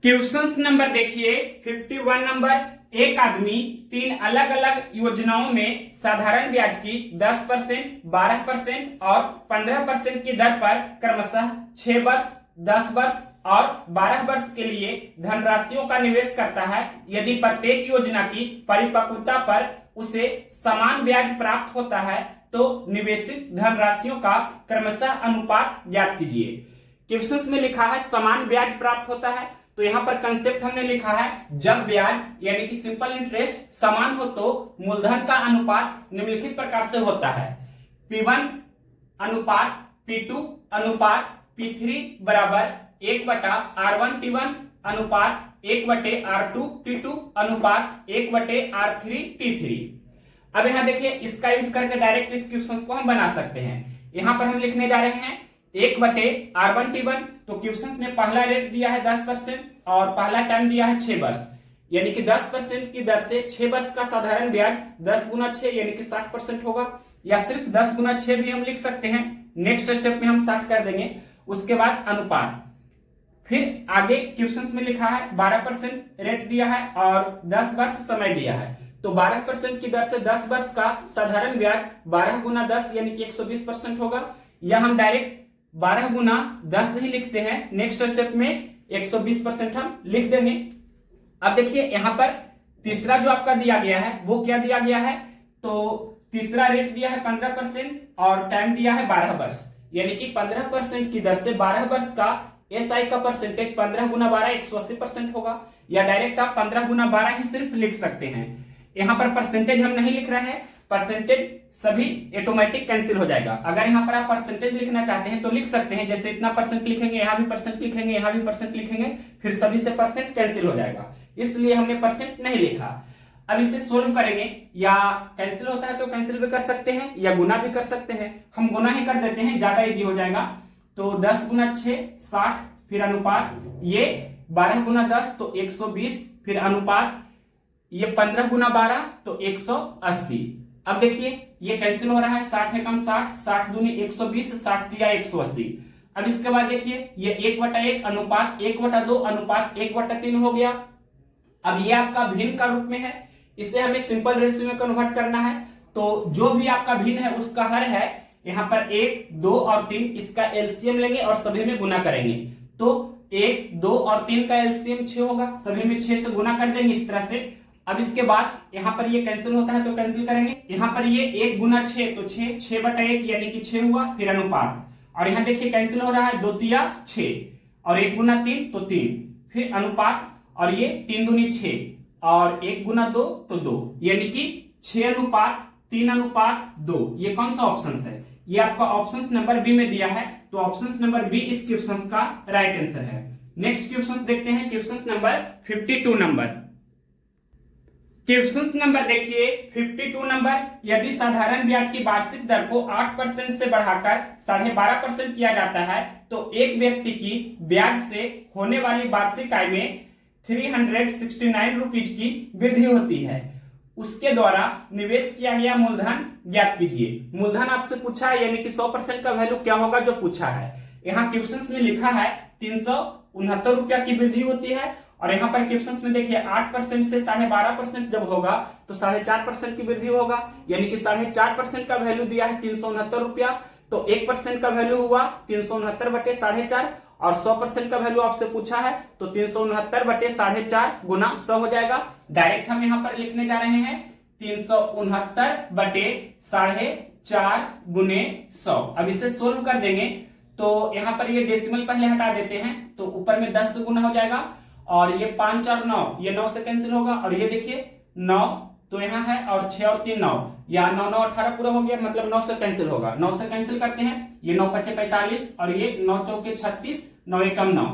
Question number देखिए 51 number. एक आदमी तीन अलग अलग योजनाओं में साधारण ब्याज की 10%, 12% और 15% की दर पर क्रमशः 6 वर्ष, 10 वर्ष और 12 वर्ष के लिए धनराशियों का निवेश करता है। यदि प्रत्येक योजना की परिपक्वता पर उसे समान ब्याज प्राप्त होता है तो निवेशित धनराशियों का क्रमशः अनुपात ज्ञात कीजिए। क्वेश्चन में लिखा है समान ब्याज प्राप्त होता है, तो यहाँ पर कंसेप्ट हमने लिखा है जब ब्याज यानी कि सिंपल इंटरेस्ट समान हो तो मूलधन का अनुपात निम्नलिखित प्रकार से होता है। P1 अनुपात P2 अनुपात P3 बराबर 1/R1T1 अनुपात 1/R2T2 अनुपात 1/R3T3। अब यहाँ देखिए इसका यूज करके डायरेक्ट इस क्वेश्चन को हम बना सकते हैं। यहाँ पर हम लिखने जा रहे हैं 1/R1T1, तो क्वेश्चन ने पहला रेट दिया है 10% और पहला टाइम दिया है 6 वर्ष, यानी कि 10% की दर से 6 वर्ष का साधारण ब्याज 10 गुना 6 यानी कि 60% होगा, या सिर्फ 10 गुना 6 भी हम लिख सकते हैं। नेक्स्ट स्टेप में हम 60 कर देंगे। उसके बाद अनुपात, फिर आगे क्वेश्चन में लिखा है 12% रेट दिया है और 10 वर्ष समय दिया है, तो 12% की दर से 10 वर्ष का साधारण ब्याज 12 गुना 10 यानी कि 120% होगा, या हम डायरेक्ट 12 गुना 10 ही लिखते हैं। नेक्स्ट स्टेप में 120% हम लिख देंगे। अब देखिए यहाँ पर तीसरा जो आपका दिया गया है वो क्या दिया गया है, तो तीसरा रेट दिया है 15% और टाइम दिया है 12 वर्ष, यानी कि 15% की दर से 12 वर्ष का एसआई का परसेंटेज 15 गुना 12 180% होगा, या डायरेक्ट आप 15 गुना 12 ही सिर्फ लिख सकते हैं। यहाँ पर परसेंटेज हम नहीं लिख रहे हैं, परसेंटेज सभी ऑटोमेटिक कैंसिल हो जाएगा। अगर यहाँ पर आप परसेंटेज लिखना चाहते हैं तो लिख सकते हैं, जैसे इतना परसेंट लिखेंगे, यहाँ भी परसेंट लिखेंगे, यहाँ भी परसेंट लिखेंगे, फिर सभी से परसेंट कैंसिल हो जाएगा, इसलिए हमने परसेंट नहीं लिखा। अब इसे सोल्व करेंगे, या कैंसिल होता है तो कैंसिल भी कर सकते हैं या गुना भी कर सकते हैं। हम गुना ही कर देते हैं, ज्यादा इजी हो जाएगा। तो 10 गुना 6 60, फिर अनुपात ये 12 गुना 10 तो 120, फिर अनुपात ये 15 गुना 12 तो 180। अब देखिए ये कैंसिल हो रहा है, 60 है कम 60, 60 दूनी 120, 60 दिया 180। अब इसके बाद देखिए ये 1/1 अनुपात 1/2 अनुपात 1/3 हो गया। अब ये आपका भिन्न का रूप में है, इसे हमें सिंपल रेशियो में कन्वर्ट करना है, तो जो भी आपका भिन्न है उसका हर है यहाँ पर 1, 2 और 3, इसका एलसीएम लेंगे और सभी में गुना करेंगे, तो 1, 2 और 3 का एलसीएम 6 होगा, सभी में 6 से गुना कर देंगे इस तरह से। अब इसके बाद यहाँ पर ये कैंसिल होता है तो कैंसिल करेंगे, यहाँ पर ये 1 गुना 6 तो 6, 6/1 यानी कि 6 हुआ, फिर अनुपात, और यहाँ देखिए कैंसिल हो रहा है 2 तिया 6 और 1 गुना 3 तो 3, फिर अनुपात, और ये 3 दूनी 6 और 1 गुना 2 तो 2, यानी कि 6:3:2। ये कौन सा ऑप्शन है, ये आपका ऑप्शन नंबर बी में दिया है, तो ऑप्शन नंबर बी इस क्वेश्चन का राइट आंसर है। नेक्स्ट क्वेश्चन देखते हैं, question number 52 number. Question number देखिए 52 नंबर। यदि साधारण ब्याज की वार्षिक दर को 8% से बढ़ाकर 12.5% किया जाता है तो एक व्यक्ति की ब्याज से होने वाली वार्षिक आय में 369 रुपीज की वृद्धि होती है। उसके द्वारा निवेश किया गया मूलधन ज्ञात कीजिए। मूलधन आपसे पूछा है, यानी कि 100% का वैल्यू क्या होगा जो पूछा है। यहाँ क्वेश्चन में लिखा है 369 रुपया की वृद्धि होती है, और यहाँ पर क्वेश्चन में देखिए 8% से 12.5% जब होगा तो 4.5% की वृद्धि होगा, यानी कि 4.5% का वैल्यू दिया है 369 रुपया, तो 1% का वैल्यू हुआ 369/4.5, और 100% का वैल्यू आपसे पूछा है तो 369/4.5 गुना 100 हो जाएगा। डायरेक्ट हम यहाँ पर लिखने जा रहे हैं 369/4.5 गुने 100। अब इसे सोल्व कर देंगे तो यहाँ पर ये डेसिमल पहले हटा देते हैं, तो ऊपर में 10 से गुना हो जाएगा, और ये 5 और 9 ये 9 से कैंसिल होगा, और ये देखिए 9 तो यहाँ है और 6 और 3 9, या 9 9 18 पूरा हो गया, मतलब 9 से कैंसिल होगा। 9 से कैंसिल करते हैं, ये 9 5 45 और ये 9 चौके 36, 9 एकम 9।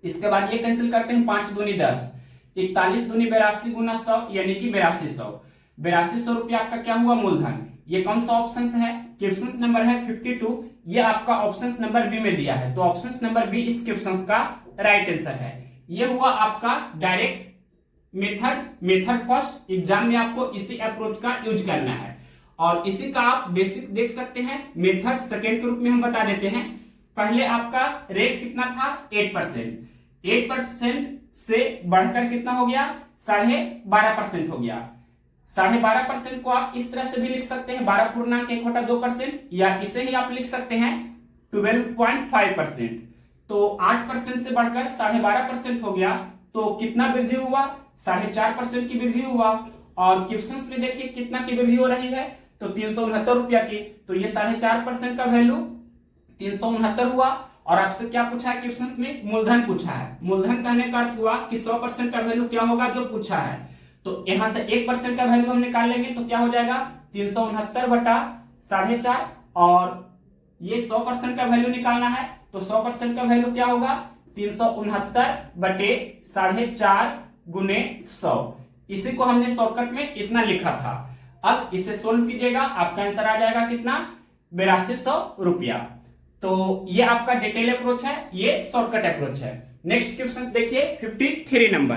इसके बाद ये कैंसिल करते हैं, 5 दूनी 10, 41 दूनी 82 गुना 100 यानी कि 8200 रुपया आपका क्या हुआ मूलधन। ये कौन सा ऑप्शन है, क्वेश्चन नंबर है 52, ये आपका ऑप्शन नंबर बी में दिया है, तो ऑप्शन नंबर बी इस क्वेश्चन का राइट आंसर है। ये हुआ आपका डायरेक्ट मेथड फर्स्ट एग्जाम में आपको इसी अप्रोच का यूज करना है, और इसी का आप बेसिक देख सकते हैं। मेथड सेकेंड के रूप में हम बता देते हैं। पहले आपका रेट कितना था 8%। 8% से बढ़कर कितना हो गया, 12.5% हो गया। 12.5% को आप इस तरह से भी लिख सकते हैं 12.1/2%, या इसे ही आप लिख सकते हैं 12.5%। तो 8% से बढ़कर 12.5% हो गया। तो कितना वृद्धि हुआ, 4.5% की वृद्धि हुआ। और क्वेश्चंस में देखिए कितना की वृद्धि हो रही है, तो 369 रुपया की। तो ये 4.5% का वैल्यू 369 हुआ। और आपसे क्या पूछा है क्वेश्चंस में, मूलधन पूछा है। मूलधन कहने का अर्थ हुआ कि 100% का वैल्यू क्या होगा जो पूछा है। तो यहां से 1% का वैल्यू हम निकाल लेंगे, तो क्या हो जाएगा 369 बटा 4.5। और ये 100% का वैल्यू निकालना है, तो 100% का वैल्यू क्या होगा 369 बटे 4.5 गुने 100। इसी को हमने शॉर्टकट में इतना लिखा था। अब इसे सोल्व कीजिएगा, आपका आंसर आ जाएगा कितना, 8200 रुपया। तो ये आपका डिटेल अप्रोच है, ये शॉर्टकट अप्रोच है। नेक्स्ट क्वेश्चन देखिए 53 नंबर।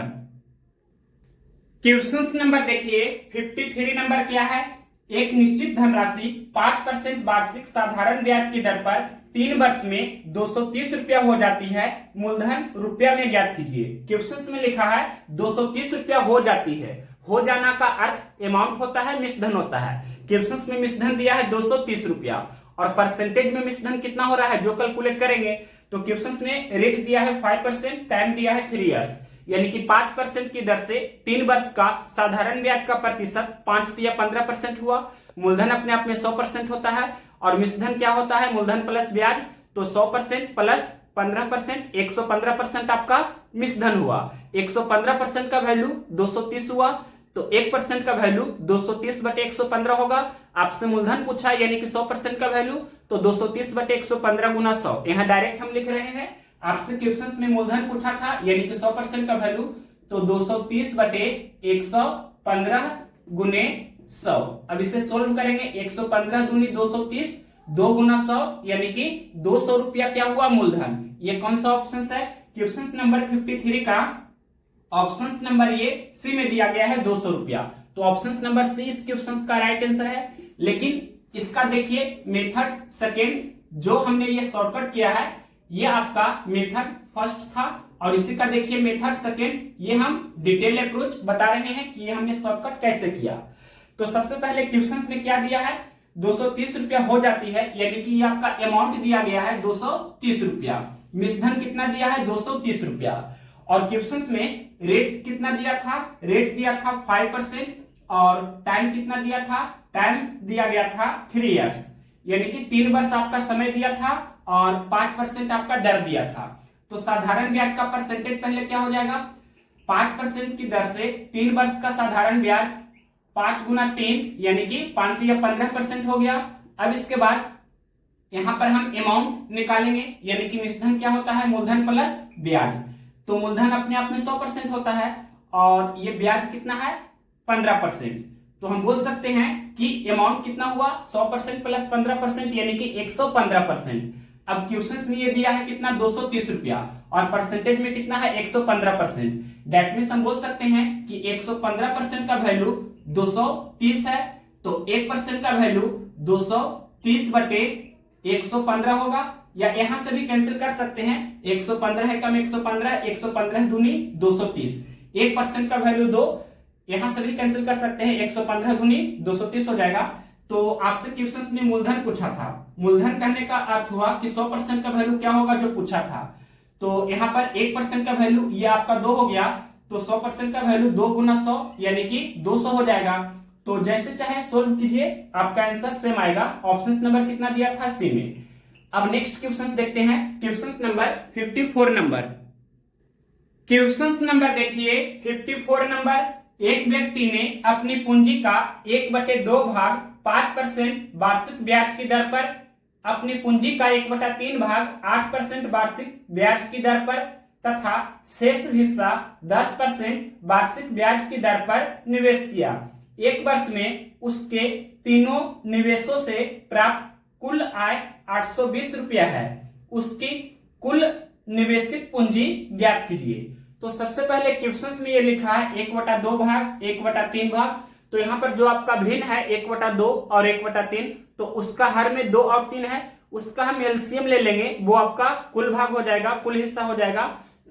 क्वेश्चन नंबर देखिए 53 नंबर क्या है, एक निश्चित धनराशि 5% वार्षिक साधारण ब्याज की दर पर 3 वर्ष में 230 रुपया हो जाती है, मूलधन रुपया में ज्ञात कीजिए। क्वेश्चन में लिखा है 230 रुपया हो जाती है। हो जाना का अर्थ अमाउंट होता है, मिश्रधन होता है। क्वेश्चन में मिश्रधन दिया है 230 रुपया, और परसेंटेज में मिश्रधन कितना हो रहा है जो कैलकुलेट करेंगे। तो क्वेश्चन में रेट दिया है 5%, टाइम दिया है 3 इयर्स, यानी कि 5% की दर से 3 वर्ष का साधारण ब्याज का प्रतिशत 5 या 15% हुआ। मूलधन अपने आप में 100% होता है, और मिश्रधन क्या होता है, मूलधन प्लस ब्याज। तो 100% प्लस 15%, 115% आपका मिश्रधन हुआ। 115% का वैल्यू 230 हुआ, तो 1% का वैल्यू 230 बटे 115 होगा। आपसे मूलधन पूछा यानी कि 100% का वैल्यू, तो 230 बटे 115 गुना 100। यहाँ डायरेक्ट हम लिख रहे हैं। आपसे क्वेश्चंस में मूलधन पूछा था यानी कि 100% का वैल्यू, तो 230 बटे 115 गुने 100। अब इसे सोल्व करेंगे, 115 दूनी 230, 2 गुना 100 यानी कि 200 रुपया क्या हुआ मूलधन। ये कौन सा ऑप्शन है, क्वेश्चन नंबर 53 का ऑप्शन नंबर ये सी में दिया गया है 200 रुपया। तो ऑप्शन नंबर सी इस क्वेश्चन का राइट आंसर है। लेकिन इसका देखिए मेथड सेकेंड जो हमने ये शॉर्टकट किया है, ये आपका मेथड फर्स्ट था, और इसी का देखिए मेथड सेकेंड, ये हम डिटेल अप्रोच बता रहे हैं कि ये हमने शॉर्टकट कैसे किया। तो सबसे पहले क्वेश्चन में क्या दिया है, 230 रुपया हो जाती है, यानी कि ये आपका अमाउंट दिया गया है 230 रुपया। मिश्रधन कितना दिया है 230 रुपया। और क्वेश्चन में रेट कितना दिया था, रेट दिया था 5%, और टाइम कितना दिया था, टाइम दिया गया था 3 इयर्स, यानी कि 3 वर्ष आपका समय दिया था, और 5% आपका दर दिया था। तो साधारण ब्याज का परसेंटेज पहले क्या हो जाएगा, 5% की दर से 3 वर्ष का साधारण ब्याज 5 गुना 3 यानी कि 5 या 15% हो गया। अब इसके बाद यहां पर हम अमाउंट निकालेंगे, यानी कि मिश्रधन क्या होता है, मूलधन प्लस ब्याज। तो मूलधन अपने आप में 100% होता है, और ये ब्याज कितना है 15%। तो हम बोल सकते हैं कि अमाउंट कितना हुआ 100% प्लस 15% यानी कि 115%। अब क्वेश्चन में ये दिया है कितना 230 रुपया, और परसेंटेज में कितना है 115%। दैट मींस हम बोल सकते हैं कि 115% का वैल्यू 230 है, तो 1% का वैल्यू 230 बटे 115 होगा, या यहां से भी कैंसिल कर सकते हैं। 115 है कम 115, 115 दूनी 230, 1% का वैल्यू 2, यहां से भी कैंसिल कर सकते हैं। 115 दूनी 230 हो जाएगा। तो आपसे क्वेश्चन में मूलधन पूछा था, मूलधन कहने का अर्थ हुआ कि 100% का वैल्यू क्या होगा जो पूछा था। तो यहां पर 1% का वैल्यू ये आपका 2 हो गया, तो 100% का वैल्यू 2 गुना 100 यानी कि 200 हो जाएगा। तो जैसे चाहे सोल्व कीजिए, आपका आंसर सेम आएगा। ऑप्शन नंबर कितना दिया था, सी में। अब नेक्स्ट क्वेश्चन देखते हैं, question number 54 number. Question number देखिए 54 नंबर। एक व्यक्ति ने अपनी पूंजी का 1/2 भाग 5% वार्षिक ब्याज की दर पर, अपनी पूंजी का 1/3 भाग 8% वार्षिक ब्याज की दर पर तथा शेष हिस्सा 10% वार्षिक ब्याज की दर पर निवेश किया। एक वर्ष में उसके तीनों निवेशों से प्राप्त कुल आय 820 रुपया है। उसकी कुल निवेशित पूंजी ज्ञात कीजिए। तो सबसे पहले क्वेश्चन में ये लिखा है 1/2 भाग 1/3 भाग। तो यहाँ पर जो आपका भिन्न है 1/2 और 1/3, तो उसका हर में 2 और 3 है, उसका हम एलसीएम ले लेंगे, वो आपका कुल भाग हो जाएगा, कुल हिस्सा हो जाएगा।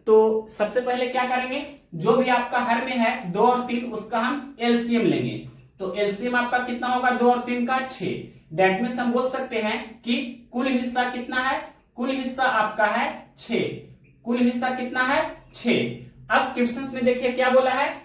तो सबसे पहले क्या करेंगे, जो भी आपका हर में है 2 और 3 उसका हम एलसीएम लेंगे। तो एलसीएम आपका कितना होगा, 2 और 3 का 6। दैट मींस हम बोल सकते हैं कि कुल हिस्सा कितना है, कुल हिस्सा आपका है 6। कुल हिस्सा कितना है, 6। अब क्वेश्चन में देखिए क्या बोला है,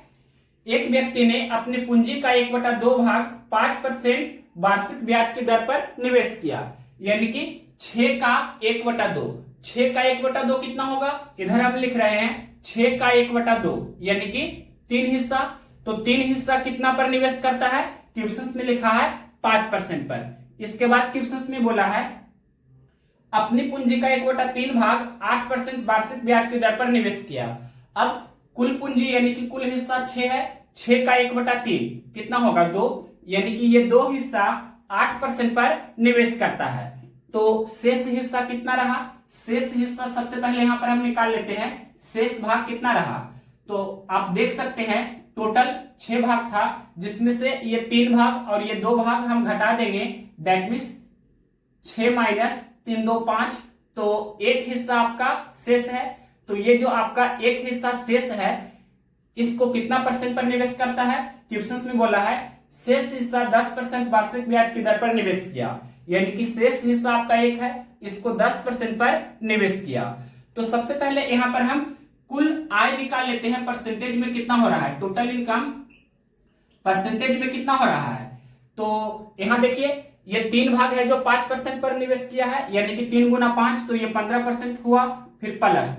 एक व्यक्ति ने अपनी पूंजी का 1/2 भाग 5% वार्षिक ब्याज की दर पर निवेश किया। यानी कि 6 का 1/2, 6 का 1/2 कितना होगा, इधर हम लिख रहे हैं 6 का 1/2 यानी कि 3 हिस्सा। तो 3 हिस्सा कितना पर निवेश करता है, क्वेश्चन में लिखा है 5% पर। इसके बाद क्वेश्चन में बोला है अपनी पूंजी का 1/3 भाग 8% वार्षिक ब्याज की दर पर निवेश किया। अब कुल पूंजी यानी कि कुल हिस्सा 6 है, 6 का 1/3 कितना होगा, 2। यानी कि ये 2 हिस्सा 8% पर निवेश करता है। तो शेष हिस्सा कितना रहा, शेष हिस्सा सबसे पहले यहां पर हम निकाल लेते हैं, शेष भाग कितना रहा। तो आप देख सकते हैं टोटल 6 भाग था, जिसमें से ये 3 भाग और ये 2 भाग हम घटा देंगे। That means 6 minus 3 2 5। तो एक हिस्सा आपका शेष है। तो ये जो आपका एक हिस्सा शेष है इसको कितना परसेंट पर निवेश करता है, क्वेश्चन में बोला है शेष हिस्सा 10% वार्षिक ब्याज की दर पर निवेश किया। यानी कि शेष हिस्सा आपका 1 है, इसको 10% पर निवेश किया। तो सबसे पहले यहां पर हम कुल आय निकाल लेते हैं, परसेंटेज में कितना हो रहा है, टोटल इनकम परसेंटेज में कितना हो रहा है। तो यहां देखिए ये 3 भाग है जो 5% पर निवेश किया है, यानी कि 3 गुना 5 तो ये 15% हुआ। फिर प्लस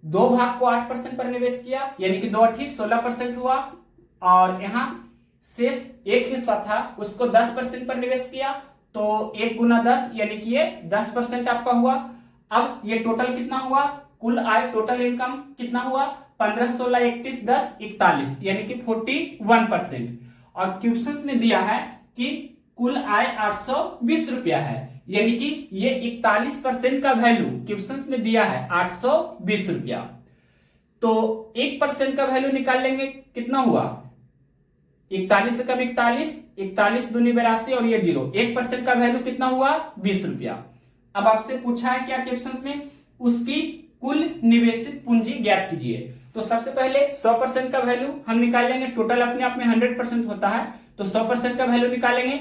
2 भाग को 8% पर निवेश किया, यानी कि 2 8 16% हुआ। और यहां शेष एक हिस्सा था उसको 10% पर निवेश किया, तो 1 गुना 10 यानी कि ये 10% आपका हुआ। अब ये टोटल कितना हुआ, कुल आय टोटल इनकम कितना हुआ, 15 16 31 10 41 यानी कि 41%। और क्वेश्चन में दिया है कि कुल आय 820 रुपया है, यानी कि ये 41% का वैल्यू क्वेश्चन में दिया है 820 रुपया। तो 1% का वैल्यू निकाल लेंगे, कितना हुआ 41 से कम 41, 41 दूनी 82 और ये 0। 1% का वैल्यू कितना हुआ, 20 रुपया। अब आपसे पूछा है क्या क्वेश्चन में, उसकी कुल निवेशित पूंजी ज्ञात कीजिए। तो सबसे पहले 100% का वैल्यू हम निकाल लेंगे, टोटल अपने आप में 100% होता है, तो 100% का वैल्यू निकालेंगे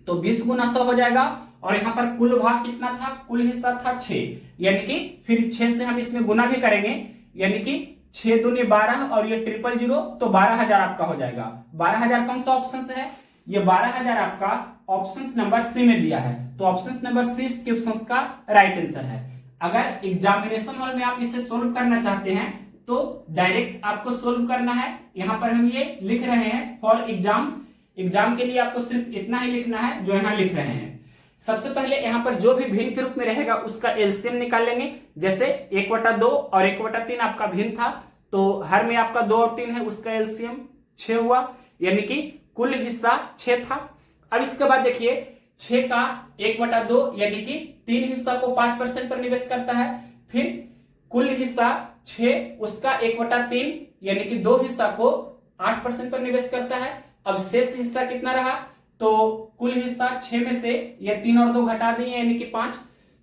तो 20 गुना 100 हो जाएगा। और यहाँ पर कुल भाग कितना था, कुल हिस्सा था 6, यानी कि फिर 6 से हम इसमें गुना भी करेंगे, यानी कि 6 दूनी 12 और ये 000 तो 12,000 आपका हो जाएगा। 12,000 कौन सा ऑप्शन से है, ये 12,000 आपका ऑप्शन नंबर सी में दिया है, तो ऑप्शन नंबर सी इस क्वेश्चन का राइट आंसर है। अगर एग्जामिनेशन हॉल में आप इसे सोल्व करना चाहते हैं तो डायरेक्ट आपको सोल्व करना है। यहाँ पर हम ये लिख रहे हैं फॉर एग्जाम, एग्जाम के लिए आपको सिर्फ इतना ही लिखना है जो यहाँ लिख रहे हैं। सबसे पहले यहाँ पर जो भी भिन्न के रूप में रहेगा उसका एलसीएम निकाल लेंगे। जैसे 1/2 और 1/3 आपका भिन्न था, तो हर में आपका 2 और 3 है, उसका एलसीएम 6 हुआ, यानी कि कुल हिस्सा 6 था। अब इसके बाद देखिए 6 का 1/2 यानी कि 3 हिस्सा को 5% पर निवेश करता है। फिर कुल हिस्सा 6 उसका 1/3 यानी कि 2 हिस्सा को 8% पर निवेश करता है। अब शेष हिस्सा कितना रहा, तो कुल हिस्सा 6 में से ये 3 और 2 घटा दिए यानी कि 5,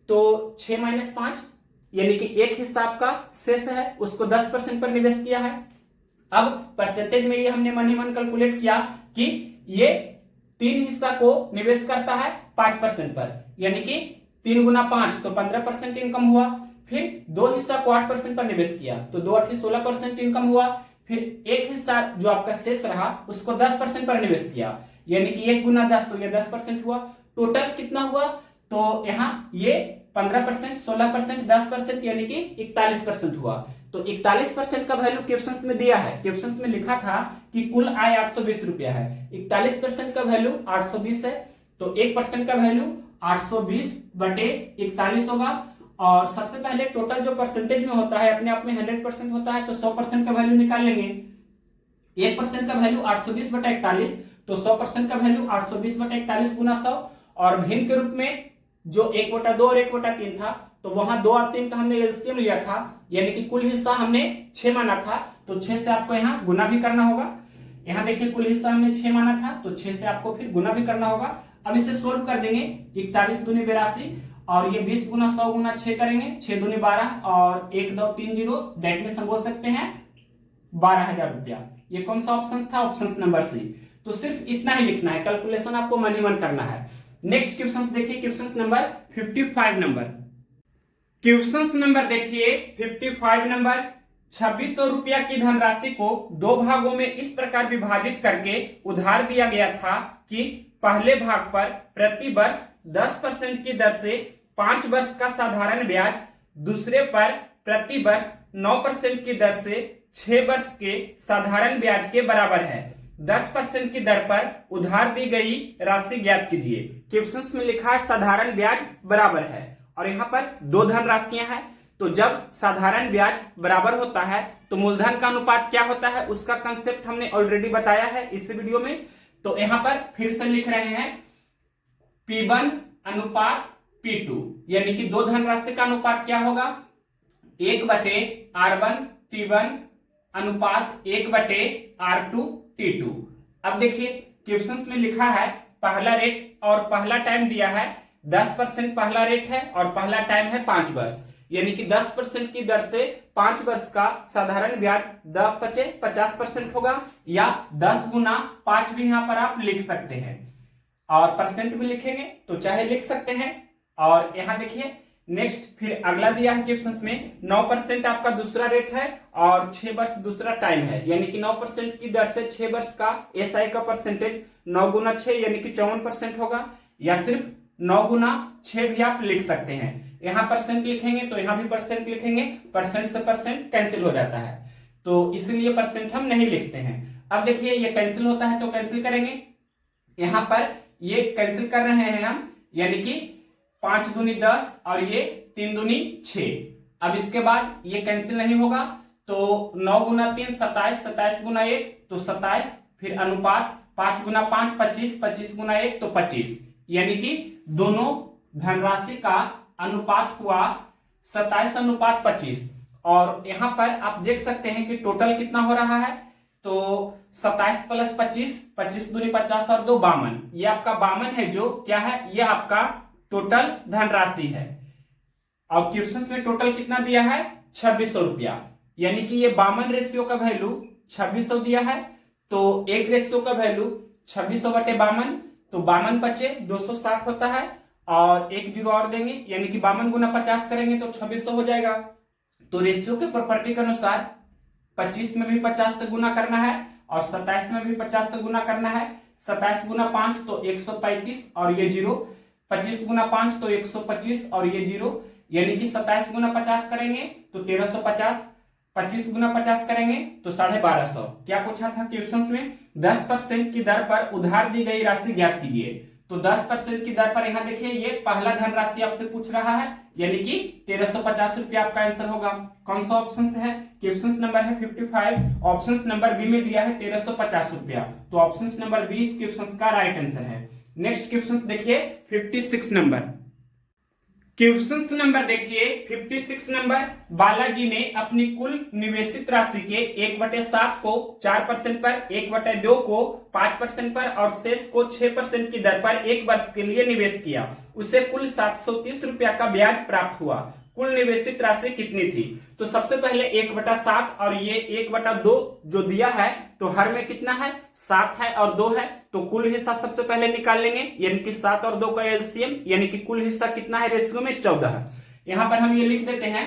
तो 6 माइनस 5 यानी कि एक हिस्सा आपका शेष है, उसको 10% पर निवेश किया है। अब परसेंटेज में ये हमने मन ही मन कैलकुलेट किया कि ये 3 हिस्सा को निवेश करता है 5% पर, यानी कि 3 गुना 5 तो 15% इनकम हुआ। फिर 2 हिस्सा को 8% पर निवेश किया तो 2 8 16% इनकम हुआ। फिर एक हिस्सा जो आपका शेष रहा उसको 10% पर निवेश किया, यानी कि 1 गुना 10 तो ये 10% हुआ। टोटल कितना हुआ, तो यहाँ ये 15% 16% 10% यानी कि 41% हुआ। तो 41% का वैल्यू क्वेश्चन में दिया है, क्वेश्चन में लिखा था कि कुल आय 820 रुपया है, 41% का वैल्यू 820 है, तो 1% का वैल्यू 820/41 होगा। और सबसे पहले टोटल जो परसेंटेज में होता है अपने आप में 100% होता है, तो 100% का वैल्यू निकाल लेंगे। 1% का वैल्यू 820/41, तो 100% का वैल्यू 820/41 गुना 100। और भिन्न के रूप में जो 1/2 और 1/3 था, तो वहां 2 और 3 का हमने एलसीएम लिया था, यानी कि कुल हिस्सा हमने 6 माना था, तो 6 से आपको यहाँ गुना भी करना होगा। यहाँ देखिए कुल हिस्सा हमने 6 माना था, तो 6 से आपको फिर गुना भी करना होगा। अब इसे सोल्व कर देंगे, 41 दूनी 82 और ये 20 गुना 100 गुना 6 करेंगे, 6 दूनी 12 और 1 2 3 0, डेट में हम बोल सकते हैं 12,000 रुपया। ये कौन सा ऑप्शन था? Option number C. तो सिर्फ इतना ही लिखना है, कैलकुलेशन आपको मन ही मन करना है। नेक्स्ट क्वेश्चन देखिए, question number 55 number. Question number देखिए 55 नंबर। 2600 रुपया की धनराशि को दो भागों में इस प्रकार विभाजित करके उधार दिया गया था कि पहले भाग पर प्रति वर्ष 10% की दर से 5 वर्ष का साधारण ब्याज, दूसरे पर प्रति वर्ष 9% की दर से 6 वर्ष के साधारण ब्याज के बराबर है। 10% की दर पर उधार दी गई राशि ज्ञात कीजिए। क्वेश्चन में लिखा है साधारण ब्याज बराबर है और यहाँ पर दो धन राशियां हैं। तो जब साधारण ब्याज बराबर होता है तो मूलधन का अनुपात क्या होता है, उसका कंसेप्ट हमने ऑलरेडी बताया है इस वीडियो में। तो यहां पर फिर से लिख रहे हैं P1 अनुपात P2, यानी कि दो धनराशि का अनुपात क्या होगा, 1/R1 T1 अनुपात 1/R2 T2। अब देखिए क्वेश्चंस में लिखा है पहला रेट और पहला टाइम दिया है 10% पहला रेट है और पहला टाइम है 5 वर्ष, यानी कि 10% की दर से 5 वर्ष का साधारण ब्याज 50% होगा, या 10 गुना 5 भी यहां पर आप लिख सकते हैं और परसेंट भी लिखेंगे तो चाहे लिख सकते हैं। और यहां देखिए नेक्स्ट फिर अगला दिया है क्वेश्चन में 9% आपका दूसरा रेट है और 6 वर्ष दूसरा टाइम है, यानी कि 9% की दर से 6 वर्ष का एसआई का परसेंटेज 9 गुना 6 यानी कि 54% होगा, या सिर्फ 9 गुना 6 भी आप लिख सकते हैं। यहां परसेंट लिखेंगे तो यहां भी परसेंट लिखेंगे, परसेंट से परसेंट कैंसिल हो जाता है तो इसलिए परसेंट हम नहीं लिखते हैं। अब देखिए ये कैंसिल होता है तो कैंसिल करेंगे, यहां पर ये कैंसिल कर रहे हैं हम, यानी कि 5 दूनी 10 और ये 3 दूनी 6। अब इसके बाद ये कैंसिल नहीं होगा तो 9 गुना 3 27, 27 गुना 1 तो 27, फिर अनुपात 5 गुना 5 25, 25 गुना 1 तो 25, यानी कि दोनों धनराशि का अनुपात हुआ 27 अनुपात 25। और यहां पर आप देख सकते हैं कि टोटल कितना हो रहा है, तो 27 प्लस 25, 25 दूनी 50 और 2 52, ये आपका 52 है जो क्या है, ये आपका टोटल धनराशि है। और क्वेश्चन में टोटल कितना दिया है 2600 रुपया, यानी कि ये 52 रेशियो का वैल्यू 2600 दिया है, तो एक रेशियो का वैल्यू 2600/52, तो 52 बचे 260 होता है और एक जीरो और देंगे, यानी कि 52 गुना 50 करेंगे तो 2600 हो जाएगा। तो रेशियो के प्रॉपर्टी के अनुसार 25 में भी 50 से गुना करना है और 27 में भी 50 से गुना करना है। 27 गुना 5 तो 135 और ये जीरो, 25 गुना 5 तो 125 और ये जीरो, यानी कि 27 गुना 50 करेंगे तो 1350, 25 गुना 50 करेंगे तो 1250। क्या पूछा था क्वेश्चन में, 10% की दर पर उधार दी गई राशि ज्ञात कीजिए। तो 10% की दर पर यहां देखिए ये पहला धनराशि आपसे पूछ रहा है, यानी कि 1350 रुपया आपका आंसर होगा। कौन सा ऑप्शन है, क्वेश्चन नंबर है 55, ऑप्शन नंबर बी में दिया है 1350 रुपया, तो ऑप्शन नंबर बी इस क्वेश्चन का राइट आंसर है। नेक्स्ट क्वेश्चन देखिए 56 नंबर। क्वेश्चन नंबर देखिए 56 नंबर। बालाजी ने अपनी कुल निवेशित राशि के 1/7 को 4% पर, 1/2 को 5% पर और शेष को 6% की दर पर 1 वर्ष के लिए निवेश किया। उसे कुल 730 रुपया का ब्याज प्राप्त हुआ। कुल निवेशित राशि कितनी थी? तो सबसे पहले 1/7 और ये 1/2 जो दिया है तो हर में कितना है, 7 है और 2 है, तो कुल हिस्सा सबसे पहले निकाल लेंगे, यानी कि 7 और 2 का एलसीएम, यानी कि कुल हिस्सा कितना है रेशियो में 14 है। यहां पर हम ये लिख देते हैं,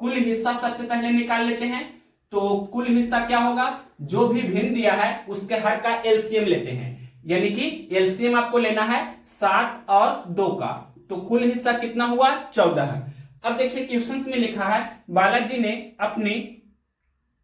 कुल हिस्सा सबसे पहले निकाल लेते हैं। तो कुल हिस्सा क्या होगा, जो भी भिन्न दिया है उसके हर का एलसीएम लेते हैं, यानी कि एलसीएम आपको लेना है 7 और 2 का, तो कुल हिस्सा कितना हुआ 14 है। अब देखिए क्वेश्चन में लिखा है बालाजी ने अपनी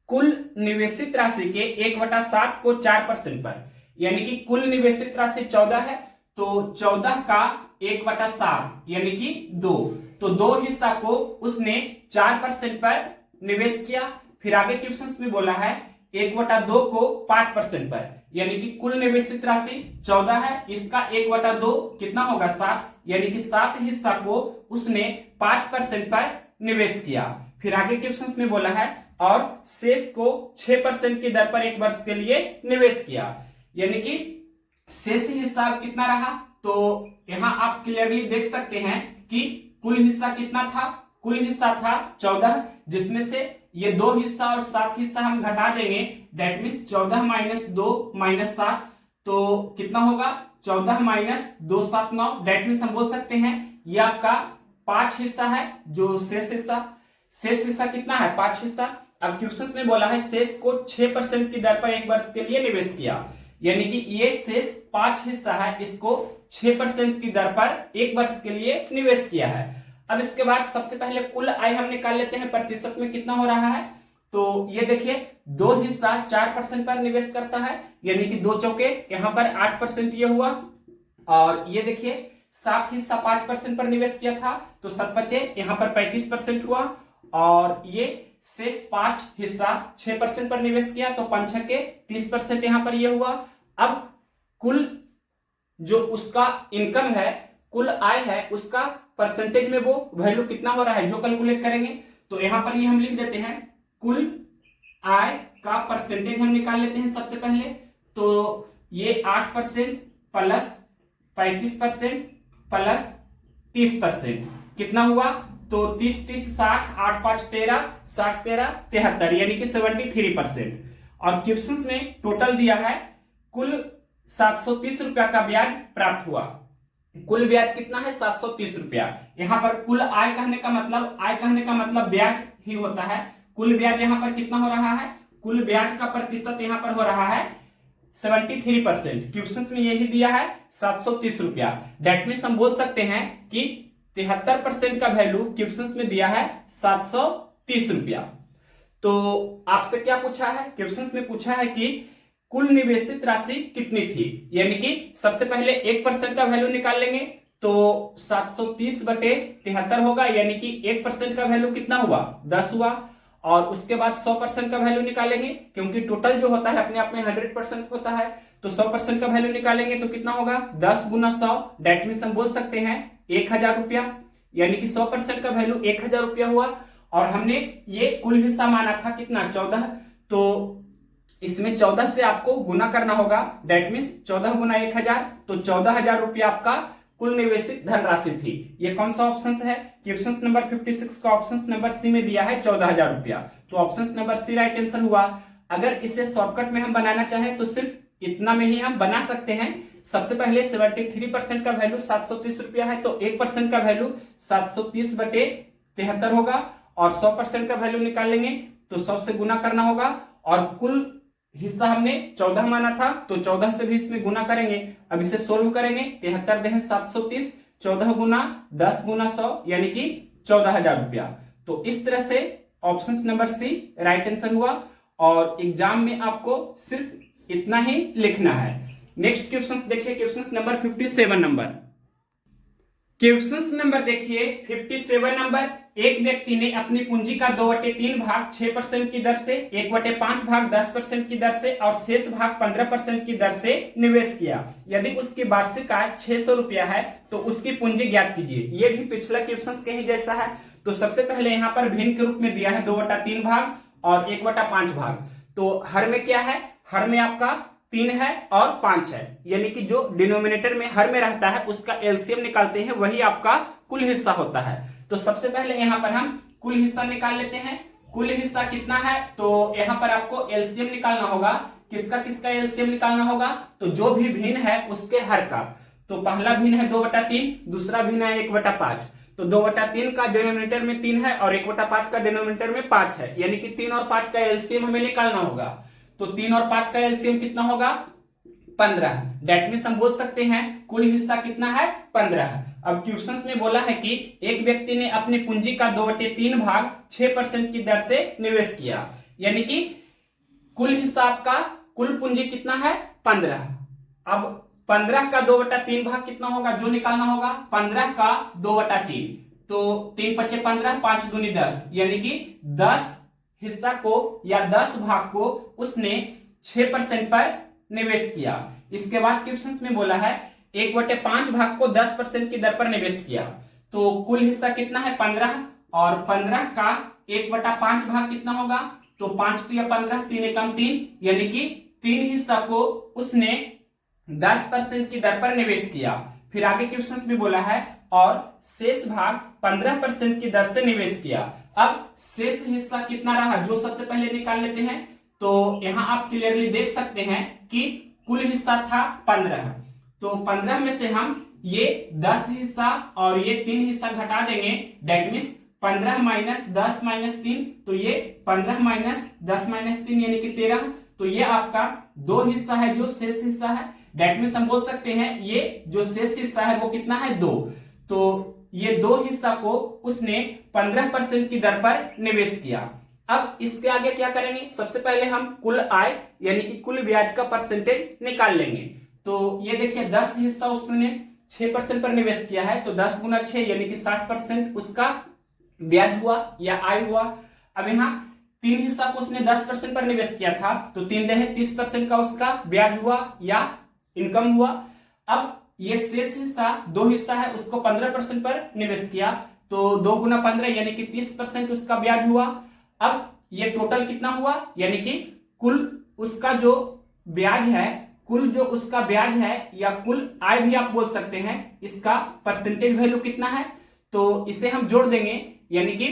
कुल निवेशित राशि के 1/7 को 4% पर, यानी कि कुल निवेशित राशि 14 है तो 14 का 1/7 यानी कि 2, तो 2 हिस्सा को उसने 4% पर निवेश किया। फिर आगे क्वेश्चन में बोला है 1/2 को 5% पर, यानी कि कुल निवेशित राशि 14 है, इसका 1/2 कितना होगा 7, यानी कि 7 हिस्सा को उसने 5% पर निवेश किया। फिर आगे क्वेश्चन में बोला है और शेष को 6% की दर पर 1 वर्ष के लिए निवेश किया, यानी कि शेष हिस्सा कितना रहा, तो यहां आप क्लियरली देख सकते हैं कि कुल हिस्सा कितना था? कुल हिस्सा था 14, जिसमें से ये 2 हिस्सा और 7 हिस्सा हम घटा देंगे, दैट मीन्स 14 माइनस 2 माइनस 7, तो कितना होगा? 14 माइनस 2 7 9, दैट मीन्स हम बोल सकते हैं ये आपका 5 हिस्सा है। जो शेष हिस्सा कितना है? 5 हिस्सा। अब क्वेश्चन में बोला है शेष को 6% की दर पर 1 वर्ष के लिए निवेश किया, यानी कि ये शेष 5 हिस्सा है, इसको 6% की दर पर 1 वर्ष के लिए निवेश किया है। अब इसके बाद सबसे पहले कुल आय हम निकाल लेते हैं, प्रतिशत में कितना हो रहा है। तो ये देखिए 2 हिस्सा 4% पर निवेश करता है, यानी कि 2 चौके यहां पर 8% ये हुआ, और ये देखिए 7 हिस्सा 5% पर निवेश किया था, तो 7 बचे यहां पर 35% हुआ, और ये शेष 5 हिस्सा 6% पर निवेश किया, तो 5 छके 30% यहां पर ये हुआ। अब कुल जो उसका इनकम है, कुल आय है, उसका परसेंटेज में वो वैल्यू कितना हो रहा है जो कैलकुलेट करेंगे, तो यहां पर ये हम लिख देते हैं कुल आय का परसेंटेज हम निकाल लेते हैं सबसे पहले। तो ये 8% प्लस 35% प्लस 30% कितना हुआ? तो 30 30 60, 8 5 13, 60 13 73, यानी कि 73%। और क्वेश्चन में टोटल दिया है कुल 730 रुपया का ब्याज प्राप्त हुआ। कुल ब्याज कितना है? 730 रुपया। यहां पर कुल आय कहने का मतलब ब्याज ही होता है। कुल ब्याज यहां पर कितना हो रहा है? कुल ब्याज का प्रतिशत यहां पर हो रहा है 73%। क्वेश्चन में यही दिया है 730 रुपया, दैट मीन्स हम बोल सकते हैं कि 73% का वैल्यू क्वेश्चन में दिया है 730 रुपया। तो आपसे क्या पूछा है? क्वेश्चन में पूछा है कि कुल निवेशित राशि कितनी थी, यानी कि सबसे पहले 1% का वैल्यू निकाल लेंगे, तो 730 बटे 73 होगा, यानी कि 1% का वैल्यू कितना हुआ? 10 हुआ। और उसके बाद 100% का वैल्यू निकालेंगे, क्योंकि टोटल जो होता है अपने आप में 100% होता है, तो 100% का वैल्यू निकालेंगे तो कितना होगा? 10 गुना 100, दैट मीन्स हम बोल सकते हैं 1000 रुपया, यानी कि 100% का वैल्यू 1000 रुपया हुआ। और हमने ये कुल हिस्सा माना था कितना? 14, तो इसमें 14 से आपको गुना करना होगा, दैट मीन्स 14 गुना 1000, तो 14000 रुपया आपका कुल निवेशित धनराशि थी। ये कौन सा ऑप्शन है? क्वेश्चन नंबर 56 का ऑप्शन नंबर सी में दिया है 14000 रुपया, तो option number C right answer हुआ। अगर इसे शॉर्टकट में हम बनाना चाहें तो सिर्फ इतना में ही हम बना सकते हैं। सबसे पहले 73% का वैल्यू 730 रुपया है, तो 1% का वैल्यू 730 बटे 73 होगा, और 100% का वैल्यू निकाल लेंगे तो 100 से गुना करना होगा, और कुल हिस्सा हमने 14 माना था, तो 14 से भी इसमें गुना करेंगे। अब इसे सोल्व करेंगे, 73 दें 730, 14 गुना 10 गुना 100, यानी कि 14000 रुपया। तो इस तरह से option number C right answer हुआ, और एग्जाम में आपको सिर्फ इतना ही लिखना है। नेक्स्ट क्वेश्चन देखिए, question number 57 number. Question number देखिए 57 नंबर। एक व्यक्ति ने अपनी पूंजी का 2/3 भाग 6% की दर से, 1/5 भाग 10% की दर से और शेष भाग 15% की दर से निवेश किया। यदि उसकी वार्षिक आय 600 रुपया है तो उसकी पूंजी ज्ञात कीजिए। ये भी पिछला क्वेश्चन के ही जैसा है। तो सबसे पहले यहाँ पर भिन्न के रूप में दिया है 2/3 भाग और 1/5 भाग। तो हर में क्या है? हर में आपका 3 है और 5 है, यानी कि जो डिनोमिनेटर में हर में रहता है उसका एलसीएम निकालते हैं, वही आपका कुल हिस्सा होता है। तो सबसे पहले यहाँ पर हम कुल हिस्सा निकाल लेते हैं। कुल हिस्सा कितना है? तो यहाँ पर आपको एलसीएम निकालना होगा। किसका एलसीएम निकालना होगा? तो जो भी भिन्न है उसके हर का। तो पहला भिन्न है 2/3, दूसरा भिन्न है 1/5। तो 2/3 का डिनोमिनेटर में 3 है और 1/5 का डिनोमिनेटर में 5 है, यानी कि 3 और 5 का एलसीएम हमें निकालना होगा। तो 3 और 5 का एलसीएम कितना होगा? 15। दैट मींस हम बोल सकते हैं कुल हिस्सा कितना है? 15। अब क्वेश्चंस में बोला है कि एक व्यक्ति ने अपनी पूंजी का 2/3 भाग 6% की दर से निवेश किया, यानी कि कुल हिस्सा आपका कुल पूंजी कितना है? 15। अब 15 का 2/3 भाग कितना होगा जो निकालना होगा? 15 का 2/3, तो 3 × 5 = 15, 5 दूनी 10, यानी कि 10 हिस्सा को या 10 भाग को उसने 6% पर निवेश किया। इसके बाद क्वेश्चन में बोला है 1/5 भाग को 10% की दर पर निवेश किया। तो कुल हिस्सा कितना है? 15, और 15 का 1/5 भाग कितना होगा? तो 5 × 15, 3 × 3, यानी कि 3 हिस्सा को उसने 10% की दर पर निवेश किया। फिर आगे क्वेश्चन में बोला है और शेष भाग 15% की दर से निवेश किया। अब शेष हिस्सा कितना रहा जो सबसे पहले निकाल लेते हैं। तो यहां आप क्लियरली देख सकते हैं कि कुल हिस्सा था 15, तो 15 में से हम ये 10 हिस्सा और ये 3 हिस्सा घटा देंगे, डेट मीन्स 15 माइनस 10 माइनस 3, तो ये 15 माइनस 10 माइनस 3 यानी कि 13, तो ये आपका 2 हिस्सा है जो शेष हिस्सा है। डेट मीन्स हम बोल सकते हैं ये जो शेष हिस्सा है वो कितना है 2, तो ये 2 हिस्सा को उसने 15% की दर पर निवेश किया। अब इसके आगे क्या करेंगे, सबसे पहले हम कुल आय यानी कि कुल ब्याज का परसेंटेज निकाल लेंगे। तो ये देखिए 10 हिस्सा उसने 6% पर निवेश किया है, तो 10 गुना 6 यानी कि 60% उसका ब्याज हुआ या आय हुआ। अब यहाँ 3 हिस्सा को उसने 10% पर निवेश किया था, तो 3 दे 30% का उसका ब्याज हुआ या इनकम हुआ। अब ये शेष हिस्सा 2 हिस्सा है उसको 15% पर निवेश किया, तो 2 गुना 15 यानी कि 30% उसका ब्याज हुआ। अब ये टोटल कितना हुआ, यानी कि कुल उसका जो ब्याज है, कुल जो उसका ब्याज है या कुल आय भी आप बोल सकते हैं, इसका परसेंटेज वैल्यू कितना है, तो इसे हम जोड़ देंगे, यानी कि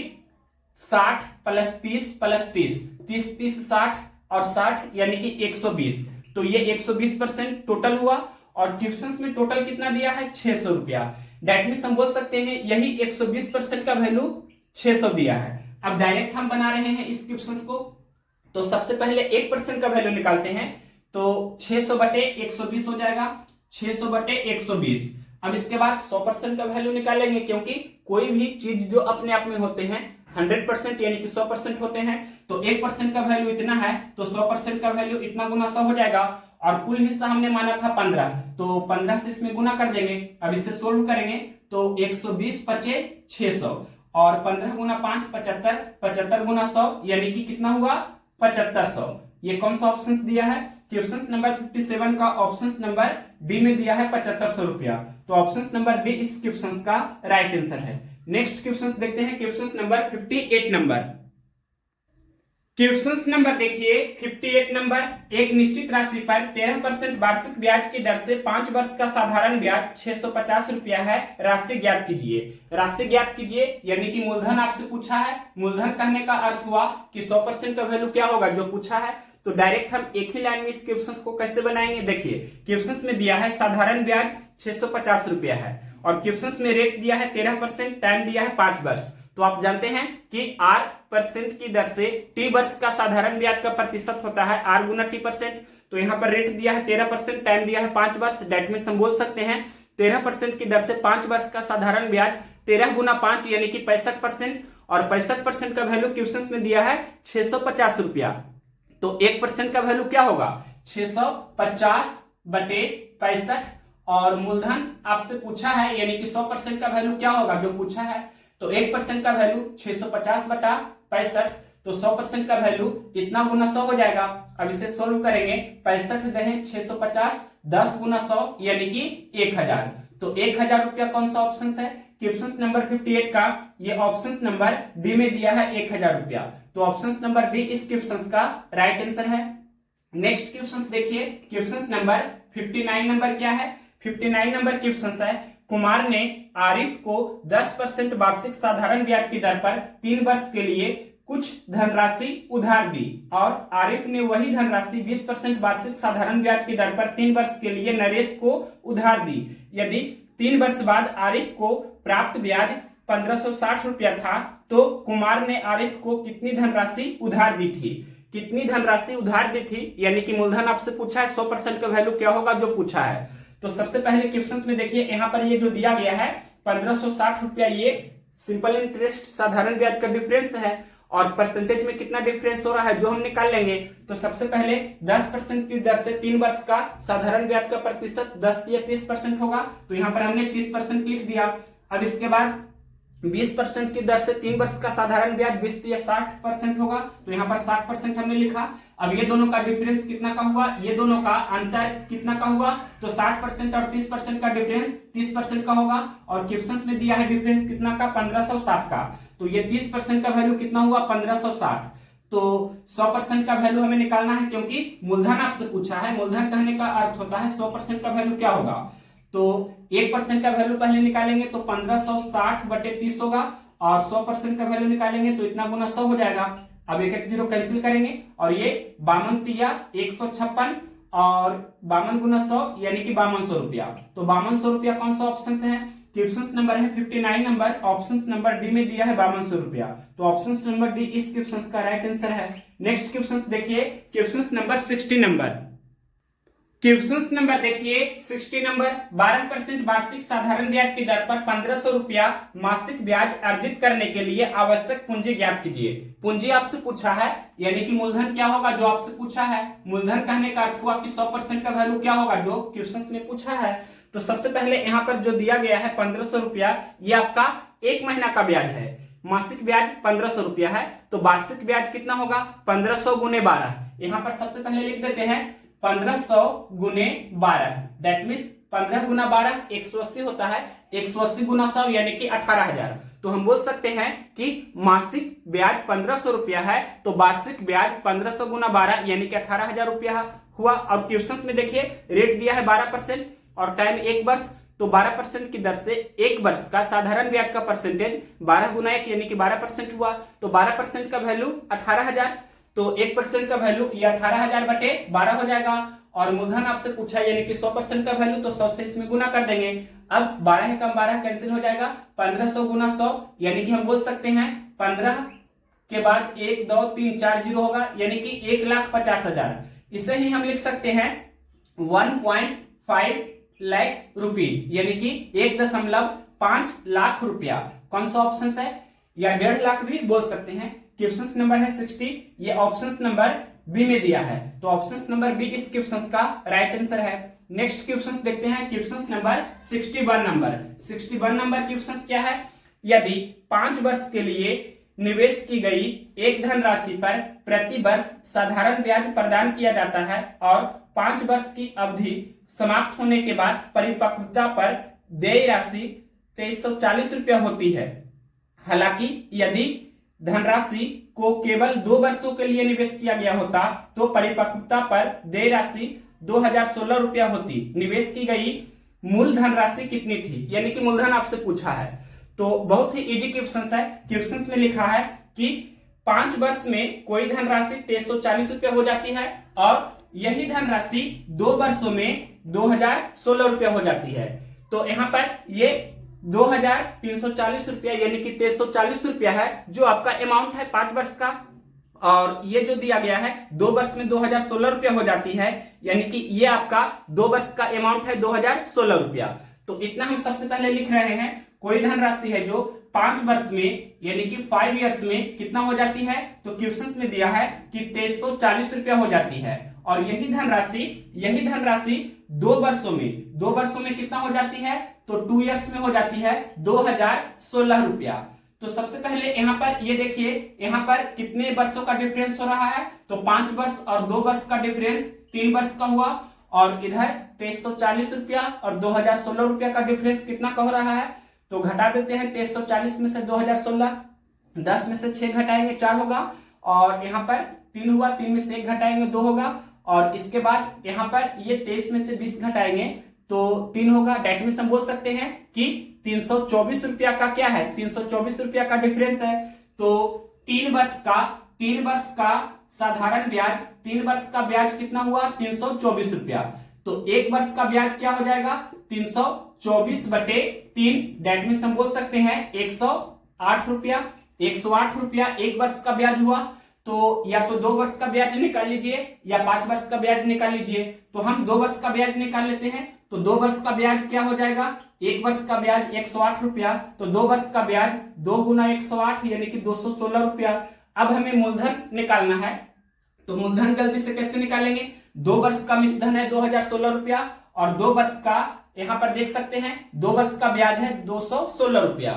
60 प्लस 30 प्लस 30, 30 30 60 और 60 यानी कि 120, तो ये 120% टोटल हुआ। और क्वेश्चंस में टोटल कितना दिया है 600 रुपया, डेट मीन्स हम बोल सकते हैं यही 120% का वैल्यू 600 दिया है। अब डायरेक्ट हम बना रहे हैं इस क्वेश्चंस को, तो सबसे पहले 1% का वैल्यू निकालते हैं, तो 600 बटे 120 हो जाएगा, 600 बटे 120। अब इसके बाद 100% का वैल्यू निकालेंगे, क्योंकि कोई भी चीज जो अपने आप में होते हैं 100% यानी कि 100% होते हैं, तो 1% का वैल्यू इतना है, तो 100% का वैल्यू इतना गुना 100 हो जाएगा। और कुल हिस्सा हमने माना था 15, तो 15 से इसमें गुना कर देंगे। अब इसे सोल्व करेंगे तो 120 पचे 600 और 15 गुना 5 75, 75 गुना 100 यानी कि कितना हुआ 7500। ये कौन सा ऑप्शन दिया है, क्वेश्चन नंबर 57 का ऑप्शन नंबर डी में दिया है 7500 रुपया, तो ऑप्शन नंबर बी इस क्वेश्चन का राइट आंसर है। नेक्स्ट क्वेश्चन देखते हैं, question number 58 number. Question number देखिए 58 नंबर, एक निश्चित राशि पर 13% वार्षिक ब्याज की दर से 5 वर्ष का साधारण ब्याज 650 रुपया है, राशि ज्ञात कीजिए। राशि ज्ञात कीजिए यानी कि मूलधन आपसे पूछा है, मूलधन कहने का अर्थ हुआ कि 100% का वैल्यू क्या होगा जो पूछा है। तो डायरेक्ट हम एक ही लाइन में इस क्वेश्चन को कैसे बनाएंगे, देखिए क्वेश्चन में दिया है साधारण ब्याज 650 रुपया है और क्वेश्चन में रेट दिया है 13%, टाइम दिया है 5 वर्ष। तो आप जानते हैं कि R% की दर से T वर्ष का साधारण ब्याज का प्रतिशत होता है R गुना T%। तो यहाँ पर रेट दिया है 13%, टाइम दिया है 5 वर्ष, डेट मीन्स हम बोल सकते हैं 13% की दर से 5 वर्ष का साधारण ब्याज 13 गुना 5 यानी कि 65%, और 65% का वैल्यू क्वेश्चन में दिया है 650 रुपया। तो 1% का वैल्यू क्या होगा 650 बटे 65, और मूलधन आपसे पूछा है यानी कि 100% का वैल्यू क्या होगा जो पूछा है, तो 1% का वैल्यू 650 बटा 65, तो 100% का वैल्यू इतना गुना 100 हो जाएगा। अब इसे सोल्व करेंगे, 65 दहें 650, 10 गुना 100 यानी कि 1000, तो 1000 रुपया कौन सा ऑप्शन है, क्वेश्चन नंबर 58 का ये ऑप्शन नंबर डी में दिया है 1000 रुपया, तो ऑप्शन नंबर डी इस क्वेश्चन का राइट आंसर है। नेक्स्ट क्वेश्चन देखिए, क्वेश्चन नंबर 59 नंबर क्या है, 59 नंबर क्वेश्चन है, कुमार ने आरिफ को 10% वार्षिक साधारण ब्याज की दर पर 3 वर्ष के लिए कुछ धनराशि उधार दी और आरिफ ने वही धनराशि 20% वार्षिक साधारण ब्याज की दर पर 3 वर्ष के लिए नरेश को उधार दी। यदि 3 वर्ष बाद आरिफ को प्राप्त ब्याज 1560 रुपया था, तो कुमार ने आरिफ को कितनी धनराशि उधार दी थी। कितनी धनराशि उधार दी थी यानी कि मूलधन आपसे पूछा है, 100% का वैल्यू क्या होगा जो पूछा है। तो सबसे पहले क्वेश्चन में देखिए यहाँ पर ये जो दिया गया है 1560 रुपया, ये सिंपल इंटरेस्ट साधारण ब्याज का डिफरेंस है, और परसेंटेज में कितना डिफरेंस हो रहा है जो हम निकाल लेंगे। तो सबसे पहले 10% की दर से 3 वर्ष का साधारण ब्याज का प्रतिशत 10 या 30% होगा, तो यहाँ पर हमने 30% लिख दिया। अब इसके बाद 20% की दर से 3 वर्ष का साधारण ब्याज 20 या 60% होगा, तो यहाँ पर 60% हमने लिखा। अब ये दोनों का डिफरेंस कितना का हुआ, ये दोनों का अंतर कितना का हुआ, तो 60% और 30% का डिफरेंस 30% का होगा, और क्वेश्चन में दिया है डिफरेंस कितना का 1560 का, तो ये 30% का वैल्यू कितना हुआ 1560। तो 100% का वैल्यू हमें निकालना है, क्योंकि मूलधन आपसे पूछा है, मूलधन कहने का अर्थ होता है 100% का वैल्यू क्या होगा। तो 1% का वैल्यू पहले निकालेंगे तो 1560/30 होगा, और 100% का वैल्यू निकालेंगे तो इतना गुना 100 हो जाएगा। अब एक एक जीरो कैंसिल करेंगे और ये 52 तिया 156 और 52 गुना 100 यानी कि 5200 रुपया। तो 5200 रुपया कौन सा ऑप्शन से है? क्वेश्चन नंबर है 59 नंबर, ऑप्शन नंबर डी में दिया है 5200 रुपया। तो ऑप्शन नंबर डी इस क्वेश्चन का राइट आंसर है। नेक्स्ट क्वेश्चन देखिए, question number 60 number. Question number देखिए 60 नंबर, 12% वार्षिक साधारण ब्याज की दर पर 1500 रुपया मासिक ब्याज अर्जित करने के लिए आवश्यक पूंजी ज्ञात कीजिए। पूंजी आपसे पूछा है, यानी कि मूलधन क्या होगा जो आपसे पूछा है। मूलधन कहने का अर्थ हुआ कि 100% का वैल्यू क्या होगा जो क्वेश्चन में पूछा है। तो सबसे पहले यहाँ पर जो दिया गया है 1500 रुपया, ये आपका एक महीना का ब्याज है। मासिक ब्याज 1500 रुपया है, तो वार्षिक ब्याज कितना होगा? 1500 गुने 12। यहाँ पर सबसे पहले लिख देते हैं 1500 गुने 12, दैट मीन्स 15 गुना 12 180 होता है, 180 गुना 100 यानी कि 18,000। तो हम बोल सकते हैं कि मासिक ब्याज 1500 रुपया है, तो वार्षिक ब्याज 1500 गुना 12 यानी कि 18,000 रुपया हुआ। और क्वेश्चन में देखिए रेट दिया है 12% और टाइम 1 वर्ष, तो 12% की दर से 1 वर्ष का साधारण ब्याज का परसेंटेज 12 गुना 1 यानी कि 12% हुआ। तो 12% का वैल्यू 18,000, तो 1% का वैल्यू ये 18,000/12 हो जाएगा। और मूलधन आपसे पूछा यानी कि 100% का वैल्यू, तो 100 से इसमें गुना कर देंगे। अब 12 कम 12 कैंसिल हो जाएगा, 1500 गुना 100 यानी कि हम बोल सकते हैं 15 के बाद 1 2 3 4 जीरो होगा यानी कि 1,50,000। इसे ही हम लिख सकते हैं 1.5 लाख रुपीज यानी कि 1.5 लाख रुपया। कौन सा ऑप्शन है? या 1.5 लाख भी बोल सकते हैं। क्वेश्चन नंबर है 60, ये ऑप्शन नंबर बी में दिया है, तो ऑप्शन नंबर बी इस क्वेश्चन का राइट आंसर है। नेक्स्ट क्वेश्चन देखते हैं, question number 61 number. 61 number question क्या है? यदि 5 वर्ष के लिए निवेश की गई एक धनराशि पर प्रति वर्ष साधारण ब्याज प्रदान किया जाता है और 5 वर्ष की अवधि समाप्त होने के बाद परिपक्वता पर देय राशि 2340 रुपया होती है। हालांकि यदि धनराशि को केवल 2 वर्षों के लिए निवेश किया गया होता तो परिपक्वता पर देय राशि 2016 रुपया होती। निवेश की गई मूल धनराशि कितनी थी, यानी कि मूलधन आपसे पूछा है। तो बहुत ही इजी क्वेश्चन है। क्वेश्चन में लिखा है कि 5 वर्ष में कोई धनराशि 2340 रुपया हो जाती है और यही धनराशि 2 वर्षों में 2016 रुपया हो जाती है। तो यहाँ पर ये 2340 रुपया यानी कि 2340 रुपया है जो आपका अमाउंट है 5 वर्ष का, और ये जो दिया गया है 2 वर्ष में 2016 रुपया हो जाती है, यानी कि ये आपका 2 वर्ष का अमाउंट है 2016 रुपया। तो इतना हम सबसे पहले लिख रहे हैं। कोई धनराशि है जो 5 वर्ष में यानी कि 5 इयर्स में कितना हो जाती है, तो क्वेश्चन में दिया है कि 2340 रुपया हो जाती है। और यही धनराशि 2 वर्षों में कितना हो जाती है, तो 2 इयर्स में हो जाती है 2016 रुपया। तो सबसे पहले यहाँ पर ये देखिए, यहाँ पर कितने वर्षों का डिफरेंस हो रहा है, तो 5 वर्ष और 2 वर्ष का डिफरेंस 3 वर्ष का हुआ, और इधर 2340 रुपया और 2016 रुपया का डिफरेंस कितना का हो रहा है, तो घटा देते हैं 2340 में से 2016, 10 में से 6 घटाएंगे 4 होगा, और यहाँ पर 3 हुआ, 3 में से 1 घटाएंगे 2 होगा, और इसके बाद यहाँ पर ये 23 में से 20 घटाएंगे तो 3 होगा। डेट मींस हम बोल सकते हैं कि 324 रुपया का क्या है, 324 रुपया का डिफरेंस है। तो 3 वर्ष का साधारण ब्याज, 3 वर्ष का ब्याज कितना हुआ, 324 रुपया। तो 1 वर्ष का ब्याज क्या हो जाएगा, 324/3, डेट मींस हम बोल सकते हैं 108 रुपया। 108 रुपया 1 वर्ष का ब्याज हुआ, तो या तो 2 वर्ष का ब्याज निकाल लीजिए या 5 वर्ष का ब्याज निकाल लीजिए। तो हम 2 वर्ष का ब्याज निकाल लेते हैं। तो 2 वर्ष का ब्याज क्या हो जाएगा, 1 वर्ष का ब्याज 108 रुपया, तो 2 वर्ष का ब्याज 2 गुना 108 यानी कि 216 रुपया। अब हमें मूलधन निकालना है, तो मूलधन जल्दी से कैसे निकालेंगे, 2 वर्ष का मिश्रधन है 2016 रुपया, और 2 वर्ष का यहाँ पर देख सकते हैं 2 वर्ष का ब्याज है 216 रुपया।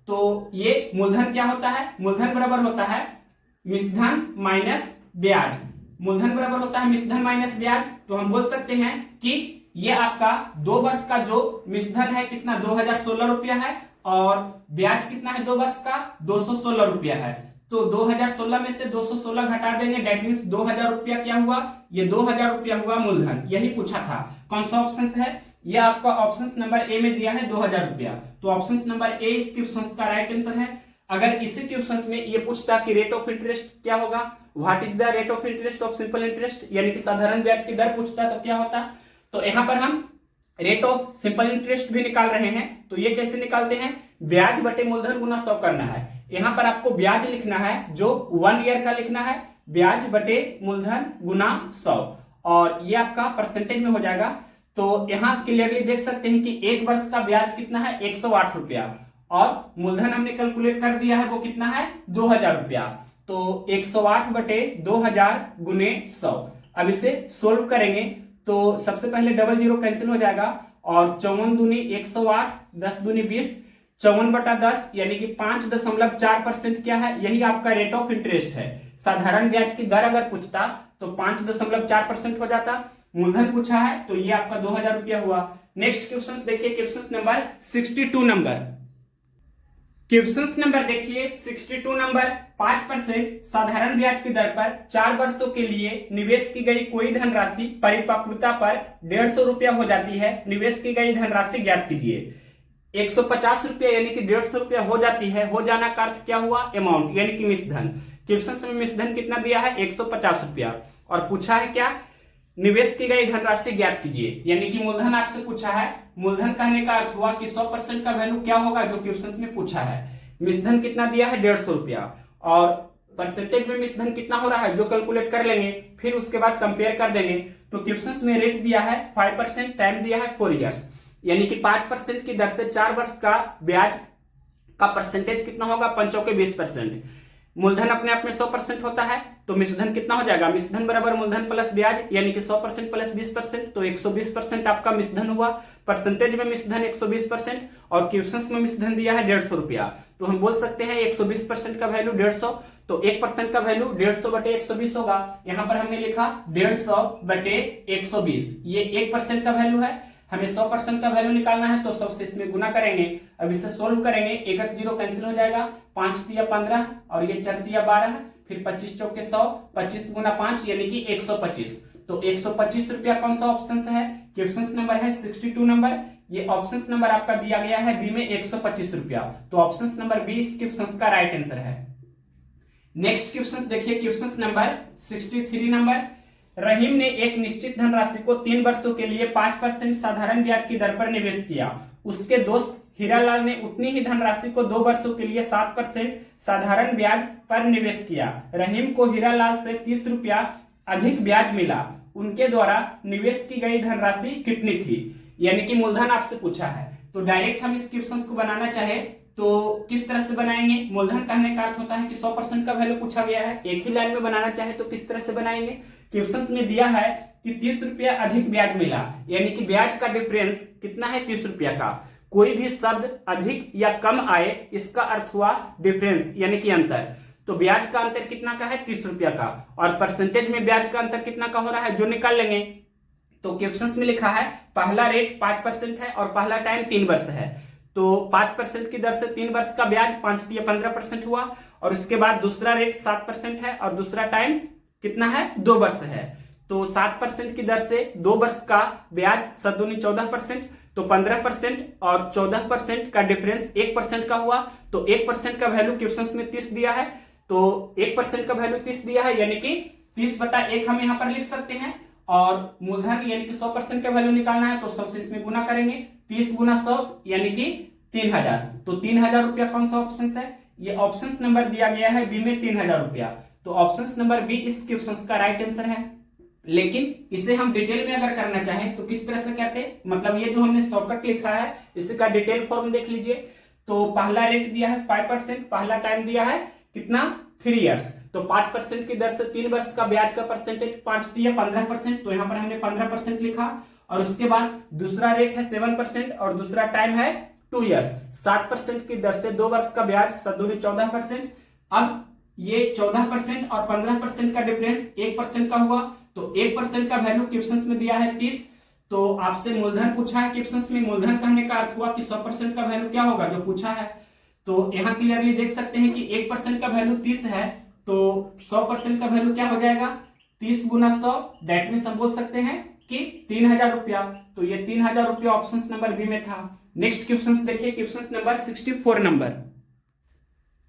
तो ये मूलधन क्या होता है, मूलधन बराबर होता है मिश्रधन माइनस ब्याज। मूलधन बराबर होता है मिश्रधन माइनस ब्याज। तो हम बोल सकते हैं कि ये आपका 2 वर्ष का जो मिश्रधन है कितना 2016 रुपया है, और ब्याज कितना है 2 वर्ष का 216 रुपया है। तो 2016 में से 216 घटा देंगे, डेट मींस 2000 रुपया क्या हुआ, ये 2000 रुपया हुआ मूलधन। यही पूछा था। कौन सा ऑप्शन है, ये आपका ऑप्शन नंबर ए में दिया है 2000 रुपया। तो ऑप्शन नंबर ए इस क्वेश्चन का राइट आंसर है। अगर इसी क्वेश्चन में ये पूछता कि रेट ऑफ इंटरेस्ट क्या होगा, what is the rate of interest of simple interest, यानी कि साधारण ब्याज की दर पूछता तो क्या होता। तो यहाँ पर हम रेट ऑफ सिंपल इंटरेस्ट भी निकाल रहे हैं। तो ये कैसे निकालते हैं, ब्याज बटे मूलधन गुना 100 करना है। यहाँ पर आपको ब्याज लिखना है जो 1 ईयर का लिखना है, ब्याज बटे मूलधन गुना 100, और ये आपका परसेंटेज में हो जाएगा। तो यहाँ क्लियरली देख सकते हैं कि एक वर्ष का ब्याज कितना है 108 रुपया, और मूलधन हमने कैलकुलेट कर दिया है वो कितना है 2000 रुपया। तो 108 बटे 2000 गुने 100। अब इसे सोल्व करेंगे तो सबसे पहले डबल जीरो कैंसिल हो जाएगा, और 54 दूनी 108, 10 दूनी 20, 54 बटा 10 यानी कि 5.4% क्या है, यही आपका रेट ऑफ इंटरेस्ट है। साधारण ब्याज की दर अगर पूछता तो 5.4% हो जाता। मूलधन पूछा है तो ये आपका 2000 रुपया हुआ। नेक्स्ट क्वेश्चन देखिए, question number 62 number. Question number देखिए 62 नंबर। 5% साधारण ब्याज की दर पर 4 वर्षों के लिए निवेश की गई कोई धनराशि परिपक्वता पर 150 रुपया हो जाती है। निवेश की गई धनराशि ज्ञात कीजिए। 150 रुपया यानी कि 150 रुपया हो जाती है। हो जाना का अर्थ क्या हुआ, अमाउंट यानी कि मिश्रधन। क्वेश्चन में मिश्रधन कितना दिया है 150 रुपया, और पूछा है क्या, निवेश की गई धनराशि ज्ञात कीजिए, यानी कि मूलधन आपसे पूछा है। मूलधन कहने का अर्थ हुआ कि 100% का वैल्यू क्या होगा जो क्वेश्चन में पूछा है। मिश्रधन कितना दिया है 150 रुपया, और परसेंटेज में मिश्रधन कितना हो रहा है जो कैलकुलेट कर लेंगे, फिर उसके बाद कंपेयर कर देंगे। तो क्वेश्चन में रेट दिया है 5%, टाइम दिया है 4 इयर्स, यानी कि 5% की दर से 4 वर्ष का ब्याज का परसेंटेज कितना होगा 5 चौके 20%। मूलधन अपने आप में 100% होता है, तो मिश्रधन कितना हो जाएगा, मिश्रधन बराबर मूलधन प्लस ब्याज, यानी कि 100% प्लस 20%, तो 120% आपका मिश्रधन हुआ। परसेंटेज में मिश्रधन 120%, और क्वेश्चन में मिश्रधन दिया है 150 रुपया। तो हम बोल सकते हैं 120% का वैल्यू 150, तो 1% का वैल्यू 150 बटे 120 होगा। यहाँ पर हमने लिखा 150 बटे 120, ये 1% का वैल्यू है। हमें 100% का वैल्यू निकालना है, तो 100 से इसमें गुना करेंगे। अब इसे सोल्व करेंगे, एक जीरो कैंसिल हो जाएगा, 5 तिया 15 और ये 4 तिया 12, फिर 25 चौके 100, 25 गुना 5 यानी कि 125। तो 125 रुपया कौन सा ऑप्शन है, क्वेश्चन नंबर है 62 नंबर। ये ऑप्शन नंबर आपका दिया गया है बी में 125 रुपया, तो ऑप्शन नंबर बी इस क्वेश्चन का राइट आंसर है। नेक्स्ट क्वेश्चन देखिए, क्वेश्चन नंबर 63 नंबर। रहीम ने एक निश्चित धनराशि को 3 वर्षों के लिए 5% साधारण ब्याज की दर पर निवेश किया। उसके दोस्त हीरालाल ने उतनी ही धनराशि को 2 वर्षों के लिए 7% साधारण ब्याज पर निवेश किया। रहीम को हीरालाल से 30 रुपया अधिक ब्याज मिला। उनके द्वारा निवेश की गई धनराशि कितनी थी, यानी कि मूलधन आपसे पूछा है। तो डायरेक्ट हम इस क्वेश्चन को बनाना चाहे तो किस तरह से बनाएंगे, मूलधन कहने का अर्थ होता है कि 100% का वैल्यू पूछा गया है। एक ही लाइन में बनाना चाहे तो किस तरह से बनाएंगे, क्वेश्चन में दिया है कि 30 रुपया अधिक ब्याज मिला, यानी कि ब्याज का डिफरेंस कितना है 30 रुपया का। कोई भी शब्द अधिक या कम आए इसका अर्थ हुआ डिफरेंस यानी कि अंतर। तो ब्याज का अंतर कितना का है 30 रुपया का, और परसेंटेज में ब्याज का अंतर कितना का हो रहा है जो निकाल लेंगे। तो क्वेश्चन में लिखा है पहला रेट 5% है और पहला टाइम 3 वर्ष है। तो 5% की दर से 3 वर्ष का ब्याज 5 तिया 15% हुआ, और उसके बाद दूसरा रेट 7% है और दूसरा टाइम कितना है 2 वर्ष है। तो 7% की दर से 2 वर्ष का ब्याज 7 दूनी 14%, तो 15% और 14% का डिफरेंस 1% का हुआ। तो 1% का वैल्यू क्वेश्चन में 30 दिया है, तो 1% का वैल्यू 30 दिया है, यानी कि 30 बटा 1 हम यहाँ पर लिख सकते हैं। और मूलधन यानी कि 100% का वैल्यू निकालना है, तो 100 से इसमें गुना करेंगे, 30 गुना 100 यानी कि 3000। तो 3000 रुपया कौन सा ऑप्शन है, ये ऑप्शन नंबर दिया गया है बी में 3000 रुपया। तो ऑप्शन नंबर बी इस क्वेश्चन का राइट आंसर है। लेकिन इसे हम डिटेल में अगर करना चाहें तो किस तरह से कहते हैं, मतलब ये जो हमने शॉर्टकट लिखा है इसका डिटेल फॉर्म देख लीजिए। तो पहला रेट दिया है 5%, पहला टाइम दिया है कितना 3 इयर्स। तो 5% की दर से 3 वर्ष का ब्याज का परसेंटेज 5 दिया 15%, तो यहाँ पर हमने 15% लिखा। और उसके बाद दूसरा रेट है 7% और दूसरा टाइम है 2 इयर्स। 7% की दर से 2 वर्ष का ब्याज 7 दूनी 14%। अब ये 14% और 15% का डिफरेंस 1% का हुआ, तो 1% का वैल्यू क्वेश्चन में दिया है 30। तो आपसे मूलधन पूछा है क्वेश्चन में, मूलधन कहने का अर्थ हुआ कि 100% का वैल्यू क्या होगा जो पूछा है। तो यहाँ क्लियरली देख सकते हैं कि 1% का वैल्यू 30 है, तो 100% का वैल्यू क्या हो जाएगा 30 गुना 100, डेट मींस हम बोल सकते हैं कि 3000 रुपया। तो ये 3000 रुपया ऑप्शन नंबर बी में था। नेक्स्ट क्वेश्चन देखिए, question number 64 number.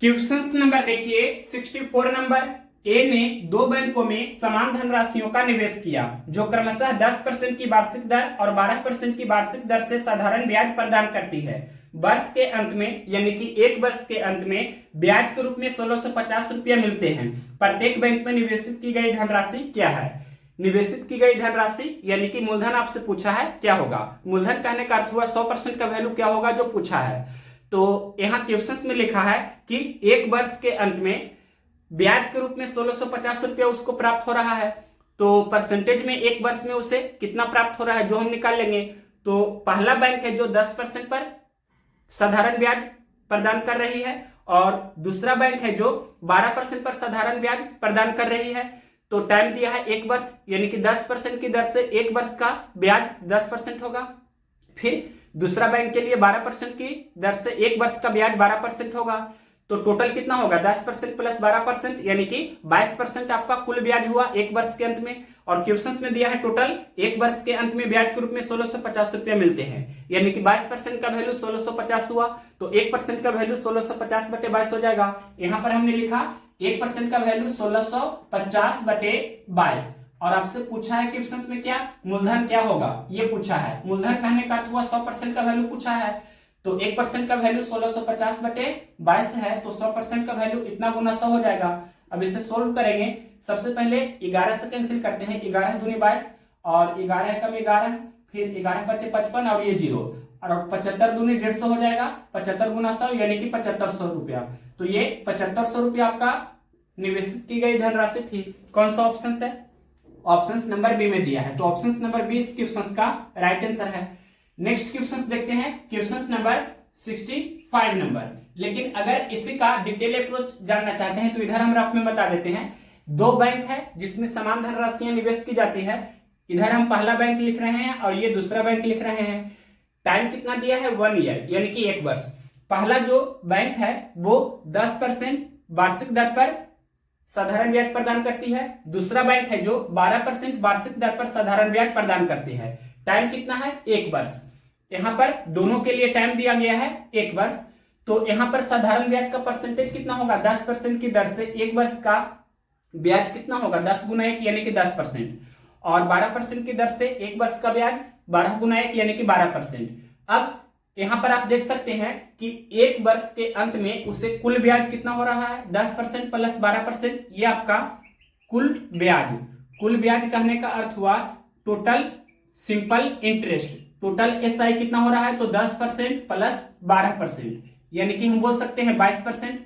Question number देखिए 64 नंबर। ए ने दो बैंकों में समान धनराशियों का निवेश किया जो क्रमशः 10% की वार्षिक दर और 12% की वार्षिक दर से साधारण ब्याज प्रदान करती है। वर्ष के अंत में यानी कि एक वर्ष के अंत में ब्याज के रूप में 1650 रुपया मिलते हैं। प्रत्येक बैंक में निवेशित की गई धनराशि क्या है? निवेशित की गई धनराशि यानी कि मूलधन आपसे पूछा है, क्या होगा? मूलधन कहने का अर्थ हुआ 100% का वैल्यू क्या होगा जो पूछा है। तो यहाँ क्वेश्चन में लिखा है कि एक वर्ष के अंत में ब्याज के रूप में 1650 रुपया उसको प्राप्त हो रहा है। तो परसेंटेज में एक वर्ष में उसे कितना प्राप्त हो रहा है जो हम निकाल लेंगे। तो पहला बैंक है जो 10% पर साधारण ब्याज प्रदान कर रही है और दूसरा बैंक है जो 12% पर साधारण ब्याज प्रदान कर रही है। तो टाइम दिया है एक वर्ष यानी कि 10% की दर से एक वर्ष का ब्याज 10% होगा। फिर दूसरा बैंक के लिए 12% की दर से एक वर्ष का ब्याज 12% होगा। तो टोटल कितना होगा? 10% प्लस 12% यानी कि 22% आपका कुल ब्याज हुआ एक वर्ष के अंत में। और क्वेश्चन में दिया है टोटल एक वर्ष के अंत में ब्याज के रूप में 1650 रुपया मिलते हैं यानी कि 22% का वैल्यू 1650 हुआ। तो 1% का वैल्यू 1650 बटे 22 हो जाएगा। यहां पर हमने लिखा 1% का वैल्यू 1650 बटे 22। और आपसे पूछा है क्वेश्चन में क्या मूलधन क्या होगा ये पूछा है। मूलधन कहने का अर्थ हुआ 100% का वैल्यू पूछा है। तो 1% का वैल्यू 1650 बटे 22 है। तो 100% का वैल्यू इतना गुना 100 हो जाएगा। अब इसे सोल्व करेंगे। सबसे पहले 11 से कैंसिल करते हैं। 11 दूनी 22 और 11 कम 11, फिर 11 बचे 55 और ये 0 और 75 दूनी 150 हो जाएगा। 75 गुना 100 यानी कि 7500 रुपया। तो ये 7500 रुपया आपका निवेशित की गई धनराशि थी। कौन सा ऑप्शन है? ऑप्शन नंबर बी में दिया है। तो ऑप्शन नंबर बी इस क्वेश्चन का राइट आंसर है। नेक्स्ट क्वेश्चन देखते हैं, क्वेश्चन नंबर 65 नंबर। लेकिन अगर इसी का डिटेल अप्रोच जानना चाहते हैं तो इधर हम रफ में बता देते हैं। दो बैंक है जिसमें समान धनराशियां निवेश की जाती है। इधर हम पहला बैंक लिख रहे हैं और ये दूसरा बैंक लिख रहे हैं। टाइम कितना दिया है? 1 ईयर यानी कि एक वर्ष। पहला जो बैंक है वो 10% वार्षिक दर पर साधारण ब्याज प्रदान करती है। दूसरा बैंक है जो 12% वार्षिक दर पर साधारण ब्याज प्रदान करती है। टाइम कितना है? एक वर्ष। यहां पर दोनों के लिए टाइम दिया गया है एक वर्ष। तो यहां पर साधारण ब्याज का परसेंटेज कितना होगा? 10% की दर से एक वर्ष का ब्याज कितना होगा? 10 गुना 1 यानी कि 10%। और 12% की दर से एक वर्ष का ब्याज 12 गुना 1 यानी कि 12%। अब यहां पर आप देख सकते हैं कि एक वर्ष के अंत में उसे कुल ब्याज कितना हो रहा है? 10% प्लस 12%। ये आपका कुल ब्याज। कुल ब्याज कहने का अर्थ हुआ total simple interest. Total SI कितना हो रहा है? तो 10% प्लस 12% यानी कि हम बोल सकते हैं 22%।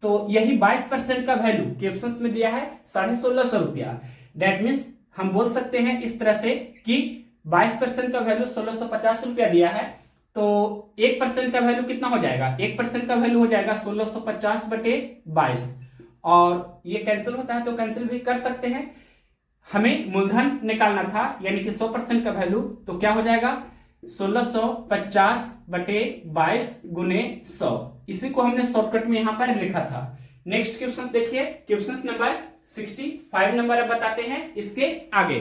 तो यही 22% का वैल्यू क्वेश्चन में दिया है 1650 रुपया। दैट मीन्स हम बोल सकते हैं इस तरह से कि 22% का वैल्यू 1650 रुपया दिया है। तो 1% का वैल्यू कितना हो जाएगा? 1% का वैल्यू हो जाएगा 1650 बटे 22। और ये कैंसिल होता है तो कैंसिल भी कर सकते हैं। हमें मूलधन निकालना था यानी कि 100% का वैल्यू। तो क्या हो जाएगा? 1650 बटे 22 गुने 100। इसी को हमने शॉर्टकट में यहां पर लिखा था। नेक्स्ट क्वेश्चन देखिए, क्वेश्चन नंबर 65 नंबर अब बताते हैं इसके आगे।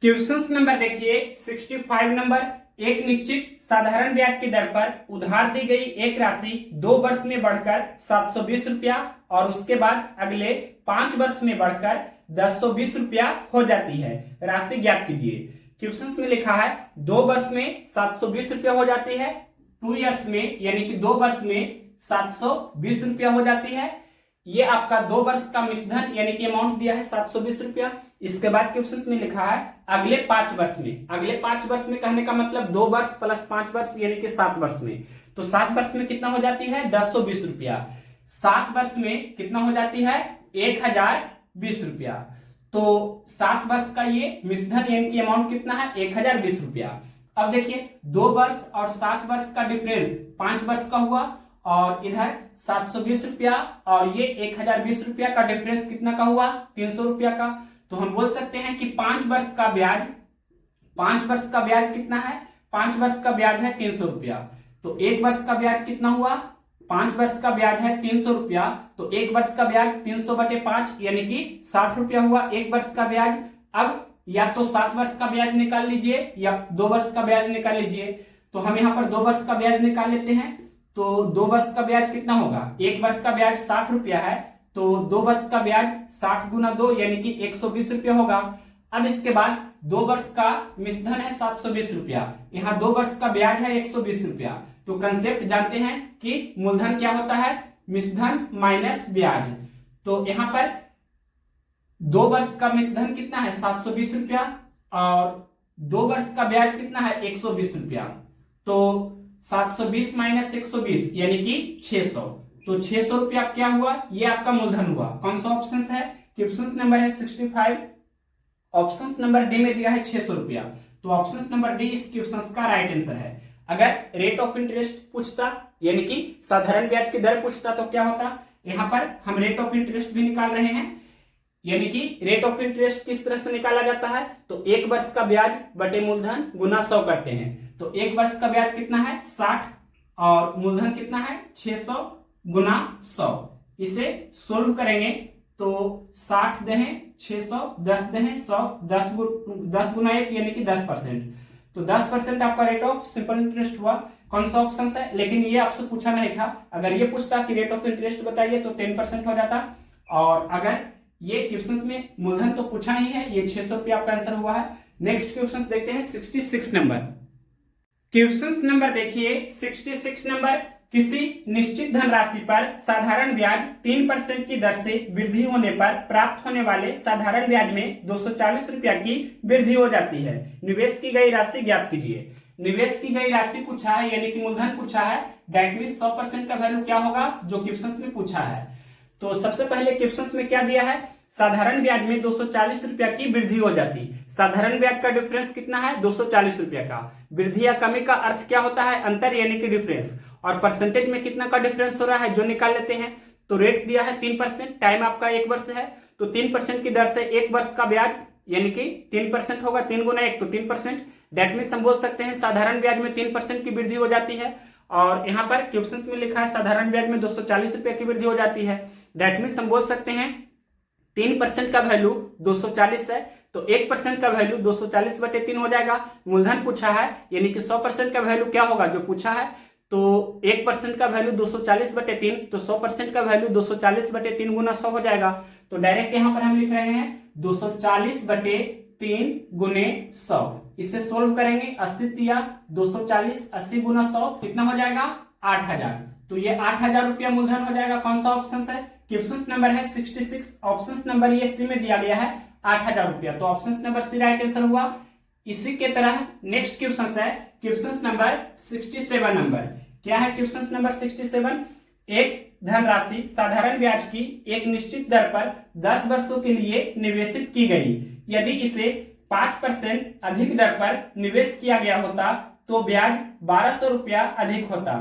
क्वेश्चन नंबर देखिए 65 नंबर। एक निश्चित साधारण ब्याज की दर पर उधार दी गई एक राशि 2 वर्ष में बढ़कर 720 रुपया और उसके बाद अगले 5 वर्ष में बढ़कर 1020 रुपया हो जाती है। राशि ज्ञात कीजिए। क्वेश्चन में लिखा है 2 वर्ष में 720 रुपया हो जाती है। 2 इयर्स में यानी कि 2 वर्ष में 720 रुपया हो जाती है। ये आपका 2 वर्ष का मिश्रधन यानी कि अमाउंट दिया है 720 रुपया। इसके बाद क्वेश्चन में लिखा है अगले 5 वर्ष में। अगले 5 वर्ष में कहने का मतलब 2 वर्ष प्लस 5 वर्ष यानी कि 7 वर्ष में। तो 7 वर्ष में कितना हो जाती है? 1020 रुपया। 7 वर्ष में कितना हो जाती है? 1020 रुपया। तो 7 वर्ष का ये मिश्रधन यानी कि अमाउंट कितना है? 1020 रुपया। अब देखिए 2 वर्ष और 7 वर्ष का डिफरेंस 5 वर्ष का हुआ और इधर 720 रुपया और ये 1020 रुपया का डिफरेंस कितना का हुआ? 300 रुपया का। तो हम बोल सकते हैं कि 5 वर्ष का ब्याज, 5 वर्ष का ब्याज कितना है? 5 वर्ष का ब्याज है 300 रुपया। तो 1 वर्ष का ब्याज कितना हुआ? 5 वर्ष का ब्याज है 300 रुपया। तो 1 वर्ष का ब्याज 300 बटे 5 यानी कि 60 रुपया हुआ 1 वर्ष का ब्याज। अब या तो 7 वर्ष का ब्याज निकाल लीजिए या 2 वर्ष का ब्याज निकाल लीजिए। तो हम यहाँ पर 2 वर्ष का ब्याज निकाल लेते हैं। तो 2 वर्ष का ब्याज कितना होगा, 1 वर्ष का ब्याज 60 रुपया है, तो 2 वर्ष का ब्याज 60 गुना 2 यानी कि 120 रुपया होगा। अब इसके बाद 2 वर्ष का मिश्रधन है 720 रुपया, यहाँ 2 वर्ष का ब्याज है 120 रुपया। तो कंसेप्ट जानते हैं कि मूलधन क्या होता है, मिश्रधन माइनस ब्याज। तो यहाँ पर 2 वर्ष का मिश्रधन कितना है 720 रुपया और 2 वर्ष का ब्याज कितना है 120 रुपया। तो 720 माइनस 120 यानी कि 600। तो 600 रुपया क्या हुआ, ये आपका मूलधन हुआ। कौन सा ऑप्शन है, क्वेश्चन नंबर है 65, ऑप्शन नंबर डी में दिया है 600 रुपया। तो ऑप्शन नंबर डी इस क्वेश्चन का राइट आंसर है। अगर रेट ऑफ इंटरेस्ट पूछता यानी कि साधारण ब्याज की दर पूछता तो क्या होता, यहाँ पर हम रेट ऑफ इंटरेस्ट भी निकाल रहे हैं, यानी कि रेट ऑफ इंटरेस्ट किस तरह से निकाला जाता है, तो 1 वर्ष का ब्याज बटे मूलधन गुना 100 करते हैं। तो 1 वर्ष का ब्याज कितना है 60 और मूलधन कितना है 600 गुना 100। इसे सोल्व करेंगे तो 60 दहें 600, 10 दहें 100, 10 गुना 1 यानी कि 10%। तो 10% आपका रेट ऑफ सिंपल इंटरेस्ट हुआ। कौन सा ऑप्शन है, लेकिन ये आपसे पूछा नहीं था। अगर ये पूछता कि रेट ऑफ इंटरेस्ट बताइए तो 10% हो जाता। और अगर ये क्वेश्चन में मूलधन तो पूछा नहीं है, ये 600 रुपया आपका आंसर हुआ है। नेक्स्ट क्वेश्चन देखते हैं 66 नंबर। क्वेश्चन नंबर देखिए 66 नंबर, किसी निश्चित धनराशि पर साधारण ब्याज 3% की दर से वृद्धि होने पर प्राप्त होने वाले साधारण ब्याज में 240 रुपया की वृद्धि हो जाती है। निवेश की गई राशि ज्ञात कीजिए। निवेश की गई राशि पूछा है यानी कि मूलधन पूछा है, दैट मींस 100% का वैल्यू क्या होगा जो क्वेश्चन में पूछा है। तो सबसे पहले क्वेश्चन में क्या दिया है, साधारण ब्याज में 240 रुपया की वृद्धि हो जाती। साधारण ब्याज का डिफरेंस कितना है 240 रुपया का। वृद्धि या कमी का अर्थ क्या होता है, अंतर यानी कि डिफरेंस। और परसेंटेज में कितना का डिफरेंस हो रहा है जो निकाल लेते हैं। तो रेट दिया है 3%, टाइम आपका 1 वर्ष है, तो 3% की दर से 1 वर्ष का ब्याज यानी कि 3% होगा, 3 गुना 1 तो 3%। डेट मींस हम बोल सकते हैं साधारण ब्याज में 3% की वृद्धि हो जाती है। और यहाँ पर क्वेश्चन में लिखा है साधारण ब्याज में 240 रुपया की वृद्धि हो जाती है। डेट मींस हम बोल सकते हैं 3% का वैल्यू 240 है, तो 1% का वैल्यू 240 बटे 3 हो जाएगा। मूलधन पूछा है यानी कि 100% का वैल्यू क्या होगा जो पूछा है, तो 1% का वैल्यू 240 बटे 3, तो 100% का वैल्यू 240 बटे 3 गुना 100 हो जाएगा। तो डायरेक्ट यहाँ पर हम लिख रहे हैं 240 बटे 3 गुने 100। इसे सोल्व करेंगे, 80 तिया 240, 80 गुना 100 कितना हो जाएगा 8000। तो ये 8000 रुपया मूलधन हो जाएगा। कौन सा ऑप्शन है, क्वेश्चन नंबर है 66, ऑप्शन नंबर ये सी में दिया गया है 8000 रुपया। तो option number C right answer हुआ। इसी के तरह नेक्स्ट क्वेश्चन है क्वेश्चन नंबर 67 नंबर। क्या है क्वेश्चन नंबर 67, एक धनराशि साधारण ब्याज की एक निश्चित दर पर 10 वर्षों के लिए निवेशित की गई। यदि इसे 5% अधिक दर पर निवेश किया गया होता तो ब्याज 1200 रुपया अधिक होता।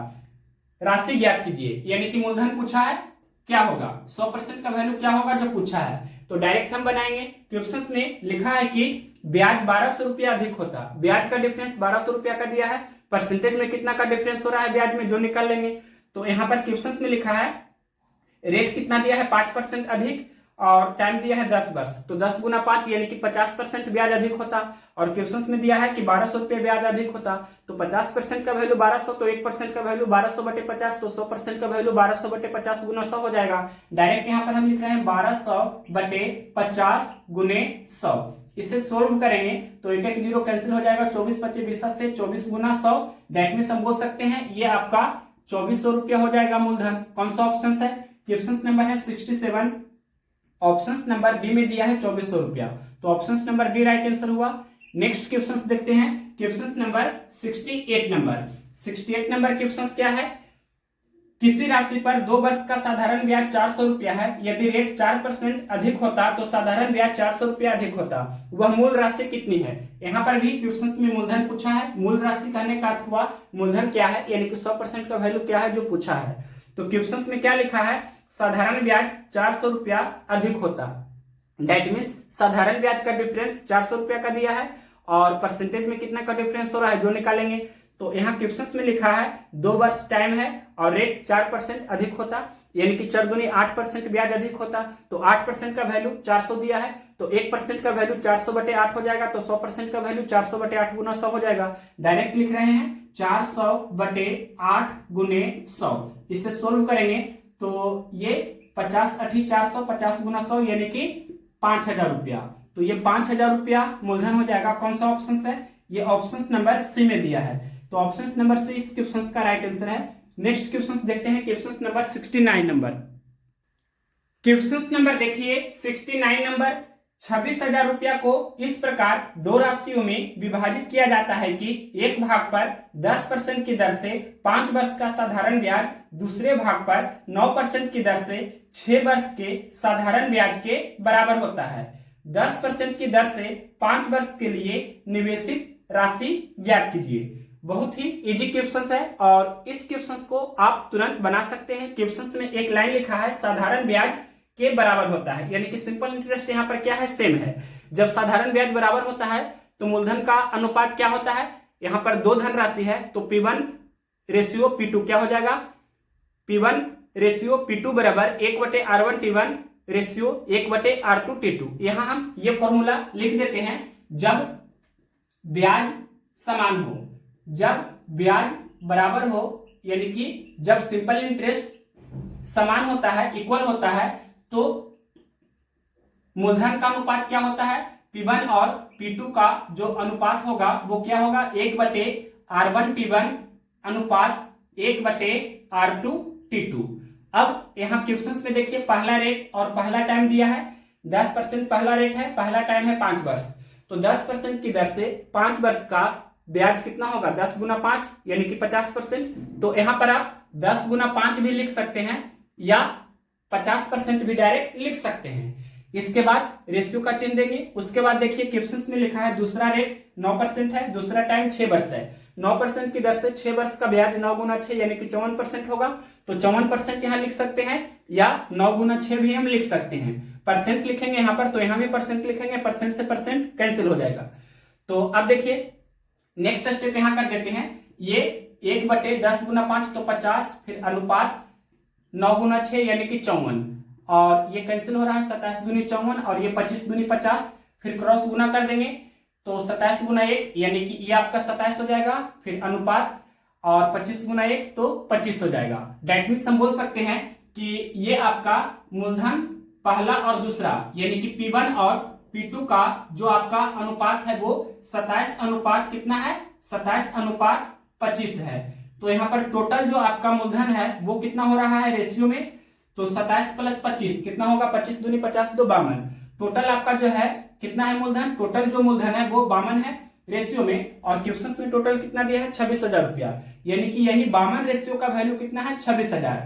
राशि ज्ञात कीजिए, यानी कि मूलधन पूछा है क्या होगा, 100% का वैल्यू क्या होगा जो पूछा है। तो डायरेक्ट हम बनाएंगे, क्वेश्चन में लिखा है कि ब्याज 1200 रुपया अधिक होता। ब्याज का डिफरेंस 1200 रुपया का दिया है, परसेंटेज में कितना का डिफरेंस हो रहा है ब्याज में जो निकाल लेंगे। तो यहाँ पर क्वेश्चन में लिखा है रेट कितना दिया है 5% अधिक और टाइम दिया है 10 वर्ष, तो 10 गुना 5 यानी कि 50% ब्याज अधिक होता। और क्वेश्चन में दिया है कि 1200 रुपये ब्याज अधिक होता, तो 50% का वैल्यू 1200, तो 1% का वैल्यू 1200 बटे 50, तो 100% का वैल्यू 1200 बटे 50 गुना 100 हो जाएगा। डायरेक्ट यहाँ पर हम लिख रहे हैं 1200 बटे 50 गुने 100। इसे सोल्व करेंगे तो एक 0 कैंसिल हो जाएगा, 24 25 20 से 24 गुना 100। दैट मींस हम बोल सकते हैं ये आपका 2400 रुपया हो जाएगा मूलधन। कौन सा ऑप्शन है, क्वेश्चन नंबर है 67, ऑप्शन नंबर डी में दिया है 2400 रुपया। तो option number D right answer हुआ। नेक्स्ट क्वेश्चन देखते हैं, question number 68 number. 68 number question क्या है, किसी राशि पर 2 वर्ष का साधारण ब्याज 400 रुपया है। यदि रेट 4% अधिक होता तो साधारण ब्याज 400 रुपया अधिक होता। वह मूल राशि कितनी है। यहाँ पर भी क्वेश्चन में मूलधन पूछा है। मूल राशि कहने का अर्थ हुआ मूलधन क्या है, यानी कि 100% का वैल्यू क्या है जो पूछा है। तो क्वेश्चन में क्या लिखा है, साधारण ब्याज 400 रुपया अधिक होता। दैट मीन्स साधारण ब्याज का डिफरेंस 400 रुपया का दिया है और परसेंटेज में कितना का डिफरेंस हो रहा है जो निकालेंगे। तो यहाँ क्वेश्चन में लिखा है 2 वर्ष टाइम है और रेट 4% अधिक होता, यानी कि 4 दूनी 8% ब्याज अधिक होता। तो 8% का वैल्यू 400 दिया है, तो तो 1% का वैल्यू 400/8 हो जाएगा, तो 100% का वैल्यू 400/8 गुना 100 हो जाएगा। डायरेक्ट लिख रहे हैं 400/8 गुने 100। इसे सोल्व करेंगे तो ये 50 8 400, 50 गुना 100 यानी कि 5000 रुपया। तो ये 5000 रुपया मूलधन हो जाएगा। कौन सा ऑप्शन है? ये ऑप्शन नंबर सी में दिया है, तो ऑप्शन नंबर सी इस क्वेश्चन का राइट आंसर है। नेक्स्ट क्वेश्चन देखते हैं, question number 69 number. Question number देखिए 69 नंबर। 26,000 रुपया को इस प्रकार दो राशियों में विभाजित किया जाता है कि एक भाग पर 10% की दर से 5 वर्ष का साधारण ब्याज, दूसरे भाग पर 9% की दर से 6 वर्ष के साधारण ब्याज के बराबर होता है। 10% की दर से 5 वर्ष के लिए निवेशित राशि ज्ञात कीजिए। बहुत ही इजी क्वेश्चन है और इस क्वेश्चन को आप तुरंत बना सकते हैं। क्वेश्चन में एक लाइन लिखा है साधारण ब्याज के बराबर होता है, यानी कि सिंपल इंटरेस्ट यहाँ पर क्या है? सेम है। जब साधारण ब्याज बराबर होता है तो मूलधन का अनुपात क्या होता है? यहाँ पर दो धन राशि है तो P1 रेशियो P2 क्या हो जाएगा? P1 रेशियो P2 बराबर 1/R1 T1 ratio 1/R2 T2। यहाँ हम ये फॉर्मूला लिख देते हैं। जब ब्याज समान हो, जब ब्याज बराबर हो, यानी कि जब सिंपल इंटरेस्ट समान होता है, इक्वल होता है, तो मूलधन का अनुपात क्या होता है? P1 और P2 का जो अनुपात होगा वो क्या होगा? 1/R1 T1 अनुपात 1/R2 T2। अब यहाँ क्वेश्चंस में देखिए पहला रेट और पहला टाइम दिया है। 10% पहला रेट है, पहला टाइम है 5 वर्ष। तो 10% की दर से 5 वर्ष का ब्याज कितना होगा? 10 गुना 5 यानी कि 50%। तो यहाँ पर आप 10 गुना 5 भी लिख सकते हैं या 50% भी डायरेक्ट लिख सकते हैं। इसके बाद रेशियो का चिन्ह देंगे। उसके बाद देखिए क्वेश्चन में लिखा है दूसरा रेट 9% है, दूसरा टाइम 6 वर्ष है। 9% की दर से 6 वर्ष का ब्याज 9 गुना 6 यानी कि 54% होगा। तो 54% यहाँ लिख सकते हैं या 9 गुना 6 भी हम लिख सकते हैं। परसेंट लिखेंगे यहाँ पर तो यहाँ भी परसेंट लिखेंगे, परसेंट से परसेंट कैंसिल हो जाएगा। तो अब देखिए नेक्स्ट स्टेप यहाँ कर देते हैं। ये 1/10 गुना 5 तो 50, फिर अनुपात 9 गुना 6 यानी कि 54, और ये कैंसिल हो रहा है 27 दूनी 54 और ये 25 दूनी 50, फिर क्रॉस गुना कर देंगे तो 27 गुना 1 यानी कि ये आपका 27 हो जाएगा, फिर अनुपात और 25 गुना 1 तो 25 हो जाएगा। डेट मीन्स हम बोल सकते हैं कि ये आपका मूलधन पहला और दूसरा यानी कि P1 और P2 का जो आपका अनुपात है वो 27 अनुपात कितना है? 27/25 है। तो यहाँ पर टोटल जो आपका मूलधन है वो कितना हो रहा है रेशियो में? तो 27 + 25 कितना होगा? 25 दूनी 50 तो 52। टोटल आपका जो है कितना है मूलधन? टोटल जो मूलधन है वो 52 है रेशियो में, और क्वेश्चन में टोटल कितना दिया है? 26,000 रुपया, यानी कि यही 52 रेशियो का वैल्यू कितना है? 26,000।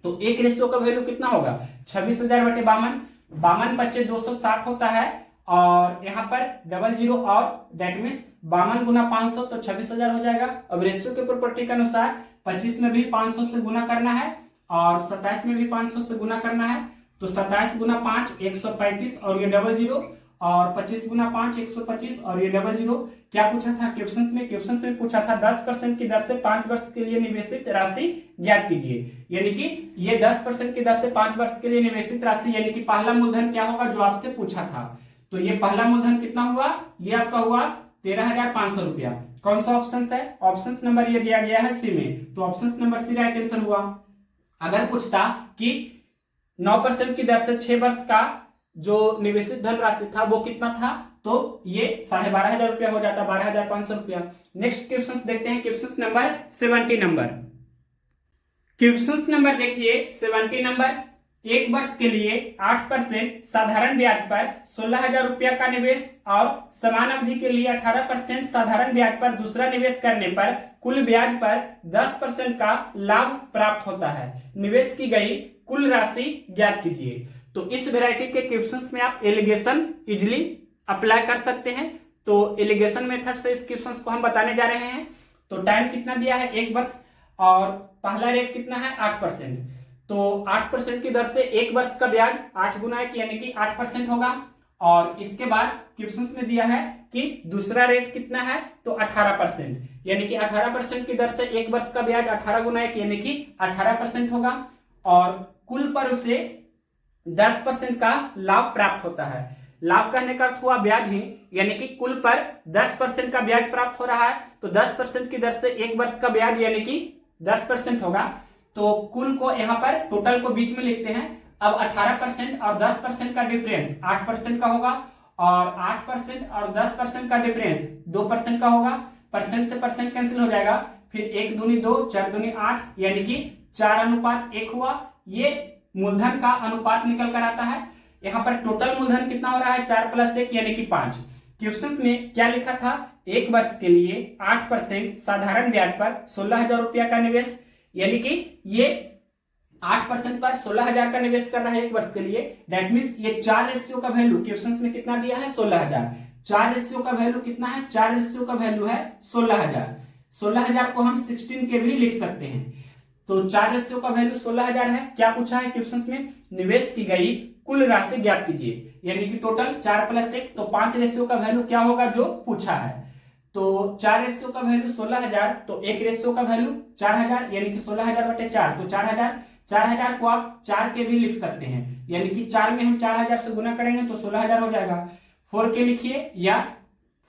तो एक रेशियो का वैल्यू कितना होगा? 26,000/52। 52 बच्चे 260 होता है और यहाँ पर 00 और दैट मीन्स 52 गुना 500 तो 26,000 हो जाएगा। अब रेशियो के प्रॉपर्टी के अनुसार 25 में भी 500 से गुना करना है और 27 में भी 500 से गुना करना है। तो 27 गुना 5 135 और ये 00 और 25 गुना 5 125 और ये 00। क्या पूछा था क्वेश्चन में? क्वेश्चन में पूछा था 10% की दर से 5 वर्ष के लिए निवेशित राशि ज्ञात कीजिए। यानी कि ये 10% की दर से 5 वर्ष के लिए निवेशित राशि यानी कि पहला मूलधन क्या होगा जो आपसे पूछा था। तो ये पहला मूलधन कितना हुआ? ये आपका हुआ 13,500 रुपया। कौन सा ऑप्शन है? ऑप्शन नंबर ये दिया गया है सी में, तो option number C right answer हुआ। अगर पूछता कि 9% की दर से 6 वर्ष का जो निवेशित धन राशि था वो कितना था, तो ये 12,500 रुपया हो जाता, 12,500 रुपया। नेक्स्ट क्वेश्चन देखते हैं, question number 70 number. Question number देखिए 70 नंबर। एक वर्ष के लिए 8% साधारण ब्याज पर 16,000 रुपया का निवेश और समान अवधि के लिए 18% साधारण ब्याज पर दूसरा निवेश करने पर कुल ब्याज पर 10% का लाभ प्राप्त होता है। निवेश की गई कुल राशि ज्ञात कीजिए। तो इस वैरायटी के क्वेश्चंस में आप एलिगेशन इजिली अप्लाई कर सकते हैं। तो एलिगेशन मेथड से इस क्वेश्चंस को हम बताने जा रहे हैं। तो टाइम कितना दिया है? 1 वर्ष और पहला रेट कितना है? 8%। तो 8% की दर से 1 वर्ष का ब्याज 8 गुना 1 यानी कि 8% होगा। और इसके बाद क्वेश्चन में दिया है कि दूसरा रेट कितना है? तो 18% यानी कि 18% की दर से 1 वर्ष का ब्याज 18 गुना 1 यानी कि 18% होगा। और कुल पर उसे 10% का लाभ प्राप्त होता है। लाभ कहने का अर्थ हुआ ब्याज ही, यानी कि कुल पर 10% का ब्याज प्राप्त हो रहा है, तो 10% की दर से एक वर्ष का ब्याज यानी कि 10% होगा। तो कुल को यहाँ पर टोटल को बीच में लिखते हैं। अब 18% और 10% का डिफरेंस 8% का होगा, और 8% और 10% का डिफरेंस 2% का होगा। परसेंट से परसेंट कैंसिल हो जाएगा, फिर 1 दूनी 2, 4 दूनी 8, यानी कि 4:1 हुआ। ये मूलधन का अनुपात निकल कर आता है। यहाँ पर टोटल मूलधन कितना हो रहा है, 4 + 1 यानी कि 5। क्वेश्चन में क्या लिखा था, एक वर्ष के लिए 8% साधारण ब्याज पर 16,000 रुपया का निवेश, यानी कि ये 8% पर 16,000 का निवेश कर रहा है एक वर्ष के लिए। दैट मीन्स ये 4 रेशियो का वैल्यू क्वेश्चन में कितना दिया है, 16,000। 4 रेशियो का वैल्यू कितना है, 4 रेशियो का वैल्यू है 16,000। 16,000 को हम 16 के भी लिख सकते हैं। तो 4 रेशियो का वैल्यू 16,000 है। क्या पूछा है क्वेश्चन में, निवेश की गई कुल राशि ज्ञात कीजिए, यानी कि टोटल 4 + 1, तो 5 रेशियो का वैल्यू क्या होगा जो पूछा है। तो 4 रेशियो का वैल्यू 16,000, तो 1 रेशियो का वैल्यू 4,000, यानी कि 16,000/4, तो 4,000। 4,000 को आप 4 के भी लिख सकते हैं, यानी कि 4 में हम 4,000 से गुना करेंगे तो 16,000 हो जाएगा। 4 के लिखिए, या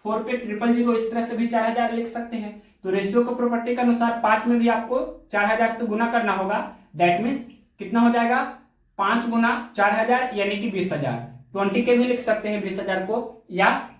4 पे 000, इस तरह से भी 4,000 लिख सकते हैं। तो रेशियो के प्रॉपर्टी के अनुसार 5 में भी आपको 4,000 से गुना करना होगा। दैट मीन्स कितना हो जाएगा, 5 × 4,000 यानी कि 20,000। 20 के भी लिख सकते हैं 20,000 को, या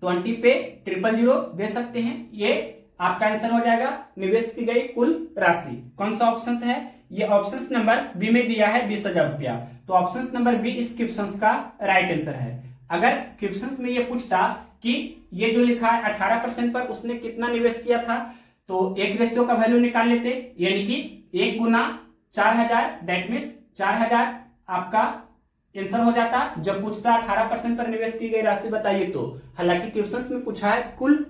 20 पे 000 दे सकते हैं। ये आपका आंसर हो जाएगा निवेश की गई कुल राशि। कौन सा ऑप्शन है, ये ऑप्शन नंबर बी में दिया है 20,000 रुपया। तो ऑप्शन नंबर बी इस क्वेश्चन का राइट आंसर है। अगर क्वेश्चन में ये पूछता कि ये जो लिखा है 18% पर उसने कितना निवेश किया था, तो 1 रेशियो का वैल्यू निकाल लेते, यानी कि 1 × 4,000, दैट मीन्स 4,000 आपका आंसर हो जाता। जब पूछता 18% पर निवेश की गई राशि बताइए, तो हालांकि क्वेश्चन में पूछा है कुल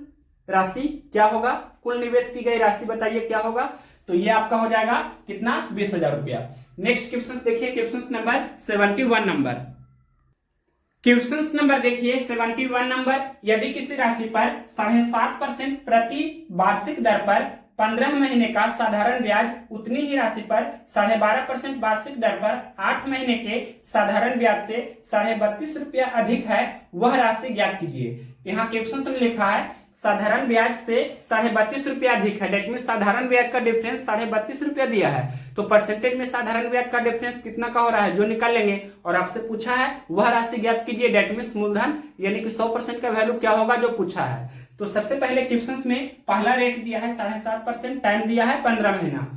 राशि क्या होगा, कुल निवेश की गई राशि बताइए क्या होगा, तो ये आपका हो जाएगा कितना, 20,000 रुपया। नेक्स्ट क्वेश्चन देखिए, question number 71 number. Question number देखिए 71 नंबर, यदि किसी राशि पर 7.5% प्रति वार्षिक दर पर 15 महीने का साधारण ब्याज उतनी ही राशि पर 12.5% वार्षिक दर पर 8 महीने के साधारण ब्याज से 32.5 रुपया अधिक है, वह राशि ज्ञात कीजिए। यहाँ क्वेश्चन में लिखा है साधारण ब्याज से 32.5 रुपया अधिक है, डेट में साधारण ब्याज का डिफरेंस 32.5 रुपया दिया है, तो परसेंटेज में साधारण ब्याज का डिफरेंस कितना का हो रहा है जो निकाल लेंगे। और आपसे पूछा है वह राशि ज्ञात कीजिए, डेट मीन्स मूलधन, यानी कि 100% का वैल्यू क्या होगा जो पूछा है। तो सबसे पहले क्वेश्चन में पहला रेट दिया है 7.5%, टाइम दिया है 15 महीना,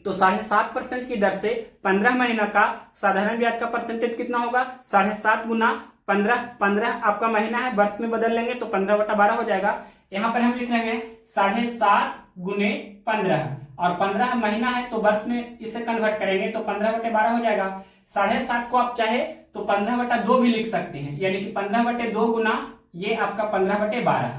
तो 7.5% की दर से 15 महीना का साधारण ब्याज का परसेंटेज कितना होगा, 7.5 × 15 आपका महीना है, वर्ष में बदल लेंगे तो 15/12 हो जाएगा। यहाँ पर हम लिख रहे हैं 7.5 × 15, और 15 महीना है तो वर्ष में इसे कन्वर्ट करेंगे तो 15/12 हो जाएगा। 7.5 को आप चाहे तो 15/2 भी लिख सकते हैं, यानी कि 15/2 गुना ये आपका 15/12।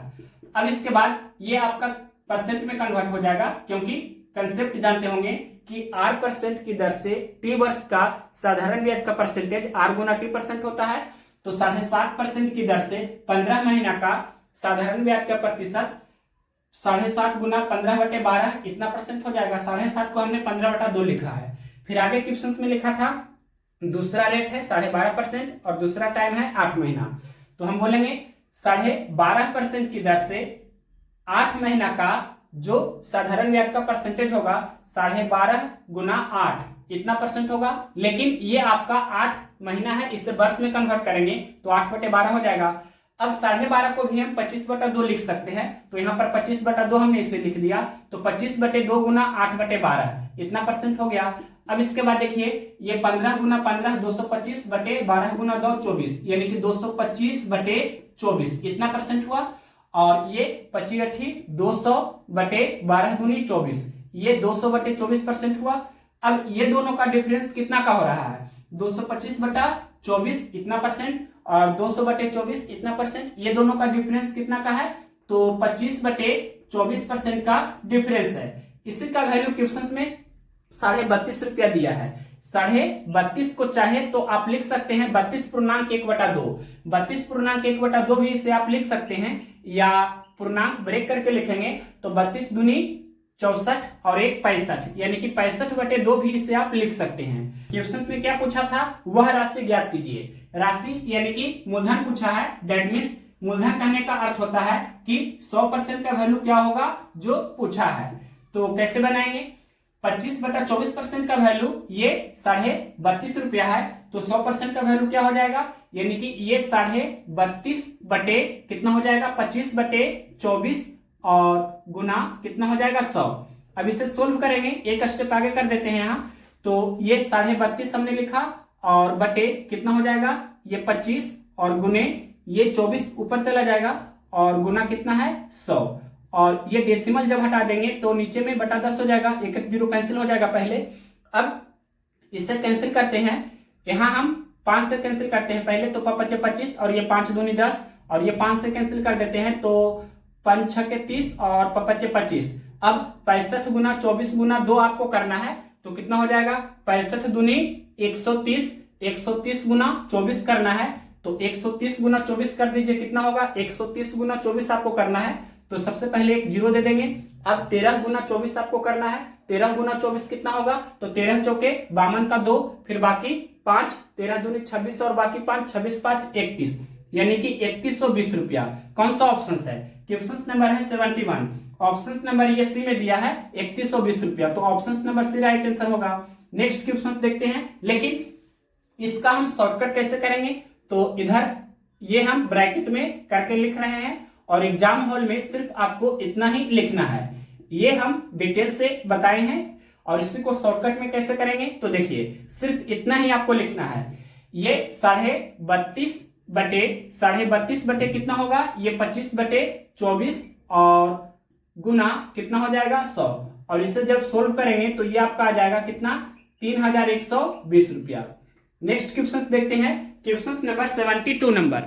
अब इसके बाद ये आपका परसेंट में कन्वर्ट हो जाएगा, क्योंकि कंसेप्ट जानते होंगे कि R% की दर से T वर्ष का साधारण ब्याज का परसेंटेज R × T% होता है। तो 7.5% की दर से 15 महीना का साधारण ब्याज का प्रतिशत 7.5 × 15/12 इतना परसेंट हो जाएगा। 7.5 को हमने 15/2 लिखा है। फिर आगे क्वेश्चन में लिखा था दूसरा रेट है 12.5% और दूसरा टाइम है 8 महीना, तो हम बोलेंगे 12.5% की दर से 8 महीना का जो साधारण ब्याज का परसेंटेज होगा 12.5 × 8 इतना परसेंट होगा। लेकिन ये आपका 8 महीना है, इसे वर्ष में कन्वर्ट करेंगे तो 8/12 हो जाएगा। अब 12.5 को भी हम 25/2 लिख सकते हैं, तो यहाँ पर 25/2 हमने इसे लिख दिया, तो 25/2 × 8/12 इतना परसेंट हो गया। अब इसके बाद देखिए ये 15 × 15 225/12 × 2 24, यानी कि 225/24 इतना परसेंट हुआ। और ये 25 200/12 दूनी 24, ये 200/24% हुआ। अब ये दोनों का डिफरेंस कितना का हो रहा है, 225/24 इतना परसेंट और 200/24 इतना परसेंट, ये दोनों का डिफरेंस कितना का है, तो 25/24% का डिफरेंस है। इसी का वैल्यू क्वेश्चन में 32.5 रुपया दिया है। 32.5 को चाहे तो आप लिख सकते हैं 32.1/2, 32.1/2 भी इसे आप लिख सकते हैं, या पूर्णांक ब्रेक करके लिखेंगे तो 32 दूनी 64 और एक 65, यानी कि 65/2 भी इसे आप लिख सकते हैं। क्वेश्चन में क्या पूछा था, वह राशि ज्ञात कीजिए। राशि यानी कि मूलधन पूछा है, दैट मीन्स मूलधन कहने का अर्थ होता है कि 100% का वैल्यू क्या होगा जो पूछा है। तो कैसे बनाएंगे, 25/24% का वैल्यू ये 32.5 रुपया है, तो 100% का वैल्यू क्या हो जाएगा, यानी कि ये 32.5 बटे कितना हो जाएगा 25/24 और गुना कितना हो जाएगा 100। अब इसे सोल्व करेंगे, एक स्टेप आगे कर देते हैं यहाँ। तो ये 32.5 हमने लिखा और बटे कितना हो जाएगा ये 25 और गुने ये 24 ऊपर चला जाएगा और गुना कितना है 100, और ये डेसिमल जब हटा देंगे तो नीचे में बटा 10 हो जाएगा, एक एक जीरो कैंसिल हो जाएगा पहले। अब इससे कैंसिल करते हैं, यहाँ हम 5 से कैंसिल करते हैं पहले, तो 5 × 25 और ये 5 दूनी 10 और ये 5 से कैंसिल कर देते हैं, तो 5 × 6 = 30 और 5 × 25। अब 65 गुना 24 गुना 2 आपको करना है, तो कितना हो जाएगा 65 दूनी 130, 130 गुना 24 करना है, तो 130 गुना 24 कर दीजिए, कितना होगा 130 गुना 24 आपको करना है, तो सबसे पहले एक जीरो दे देंगे। अब 13 गुना 24 आपको करना है, 13 गुना 24 कितना होगा, तो 13 चौके 52 का 2, फिर बाकी 5, 13 दूनी 26 और बाकी 5, 26 5 31, यानी कि 3120 रुपया। कौन सा ऑप्शन है, क्वेश्चन नंबर है 71, ऑप्शन नंबर ये सी में दिया है 3120 रुपया, तो option number C right answer होगा। नेक्स्ट क्वेश्चन देखते हैं, लेकिन इसका हम शॉर्टकट कैसे करेंगे, तो इधर ये हम ब्रैकेट में करके लिख रहे हैं और एग्जाम हॉल में सिर्फ आपको इतना ही लिखना है, ये हम डिटेल से बताए हैं। और इसी को शॉर्टकट में कैसे करेंगे, तो देखिए सिर्फ इतना ही आपको लिखना है, ये 32.5 बटे कितना होगा, ये 25/24 और गुना कितना हो जाएगा 100, और इसे जब सोल्व करेंगे तो ये आपका आ जाएगा कितना 3120 रुपया। नेक्स्ट क्वेश्चन देखते हैं, क्वेश्चन नंबर 72 नंबर।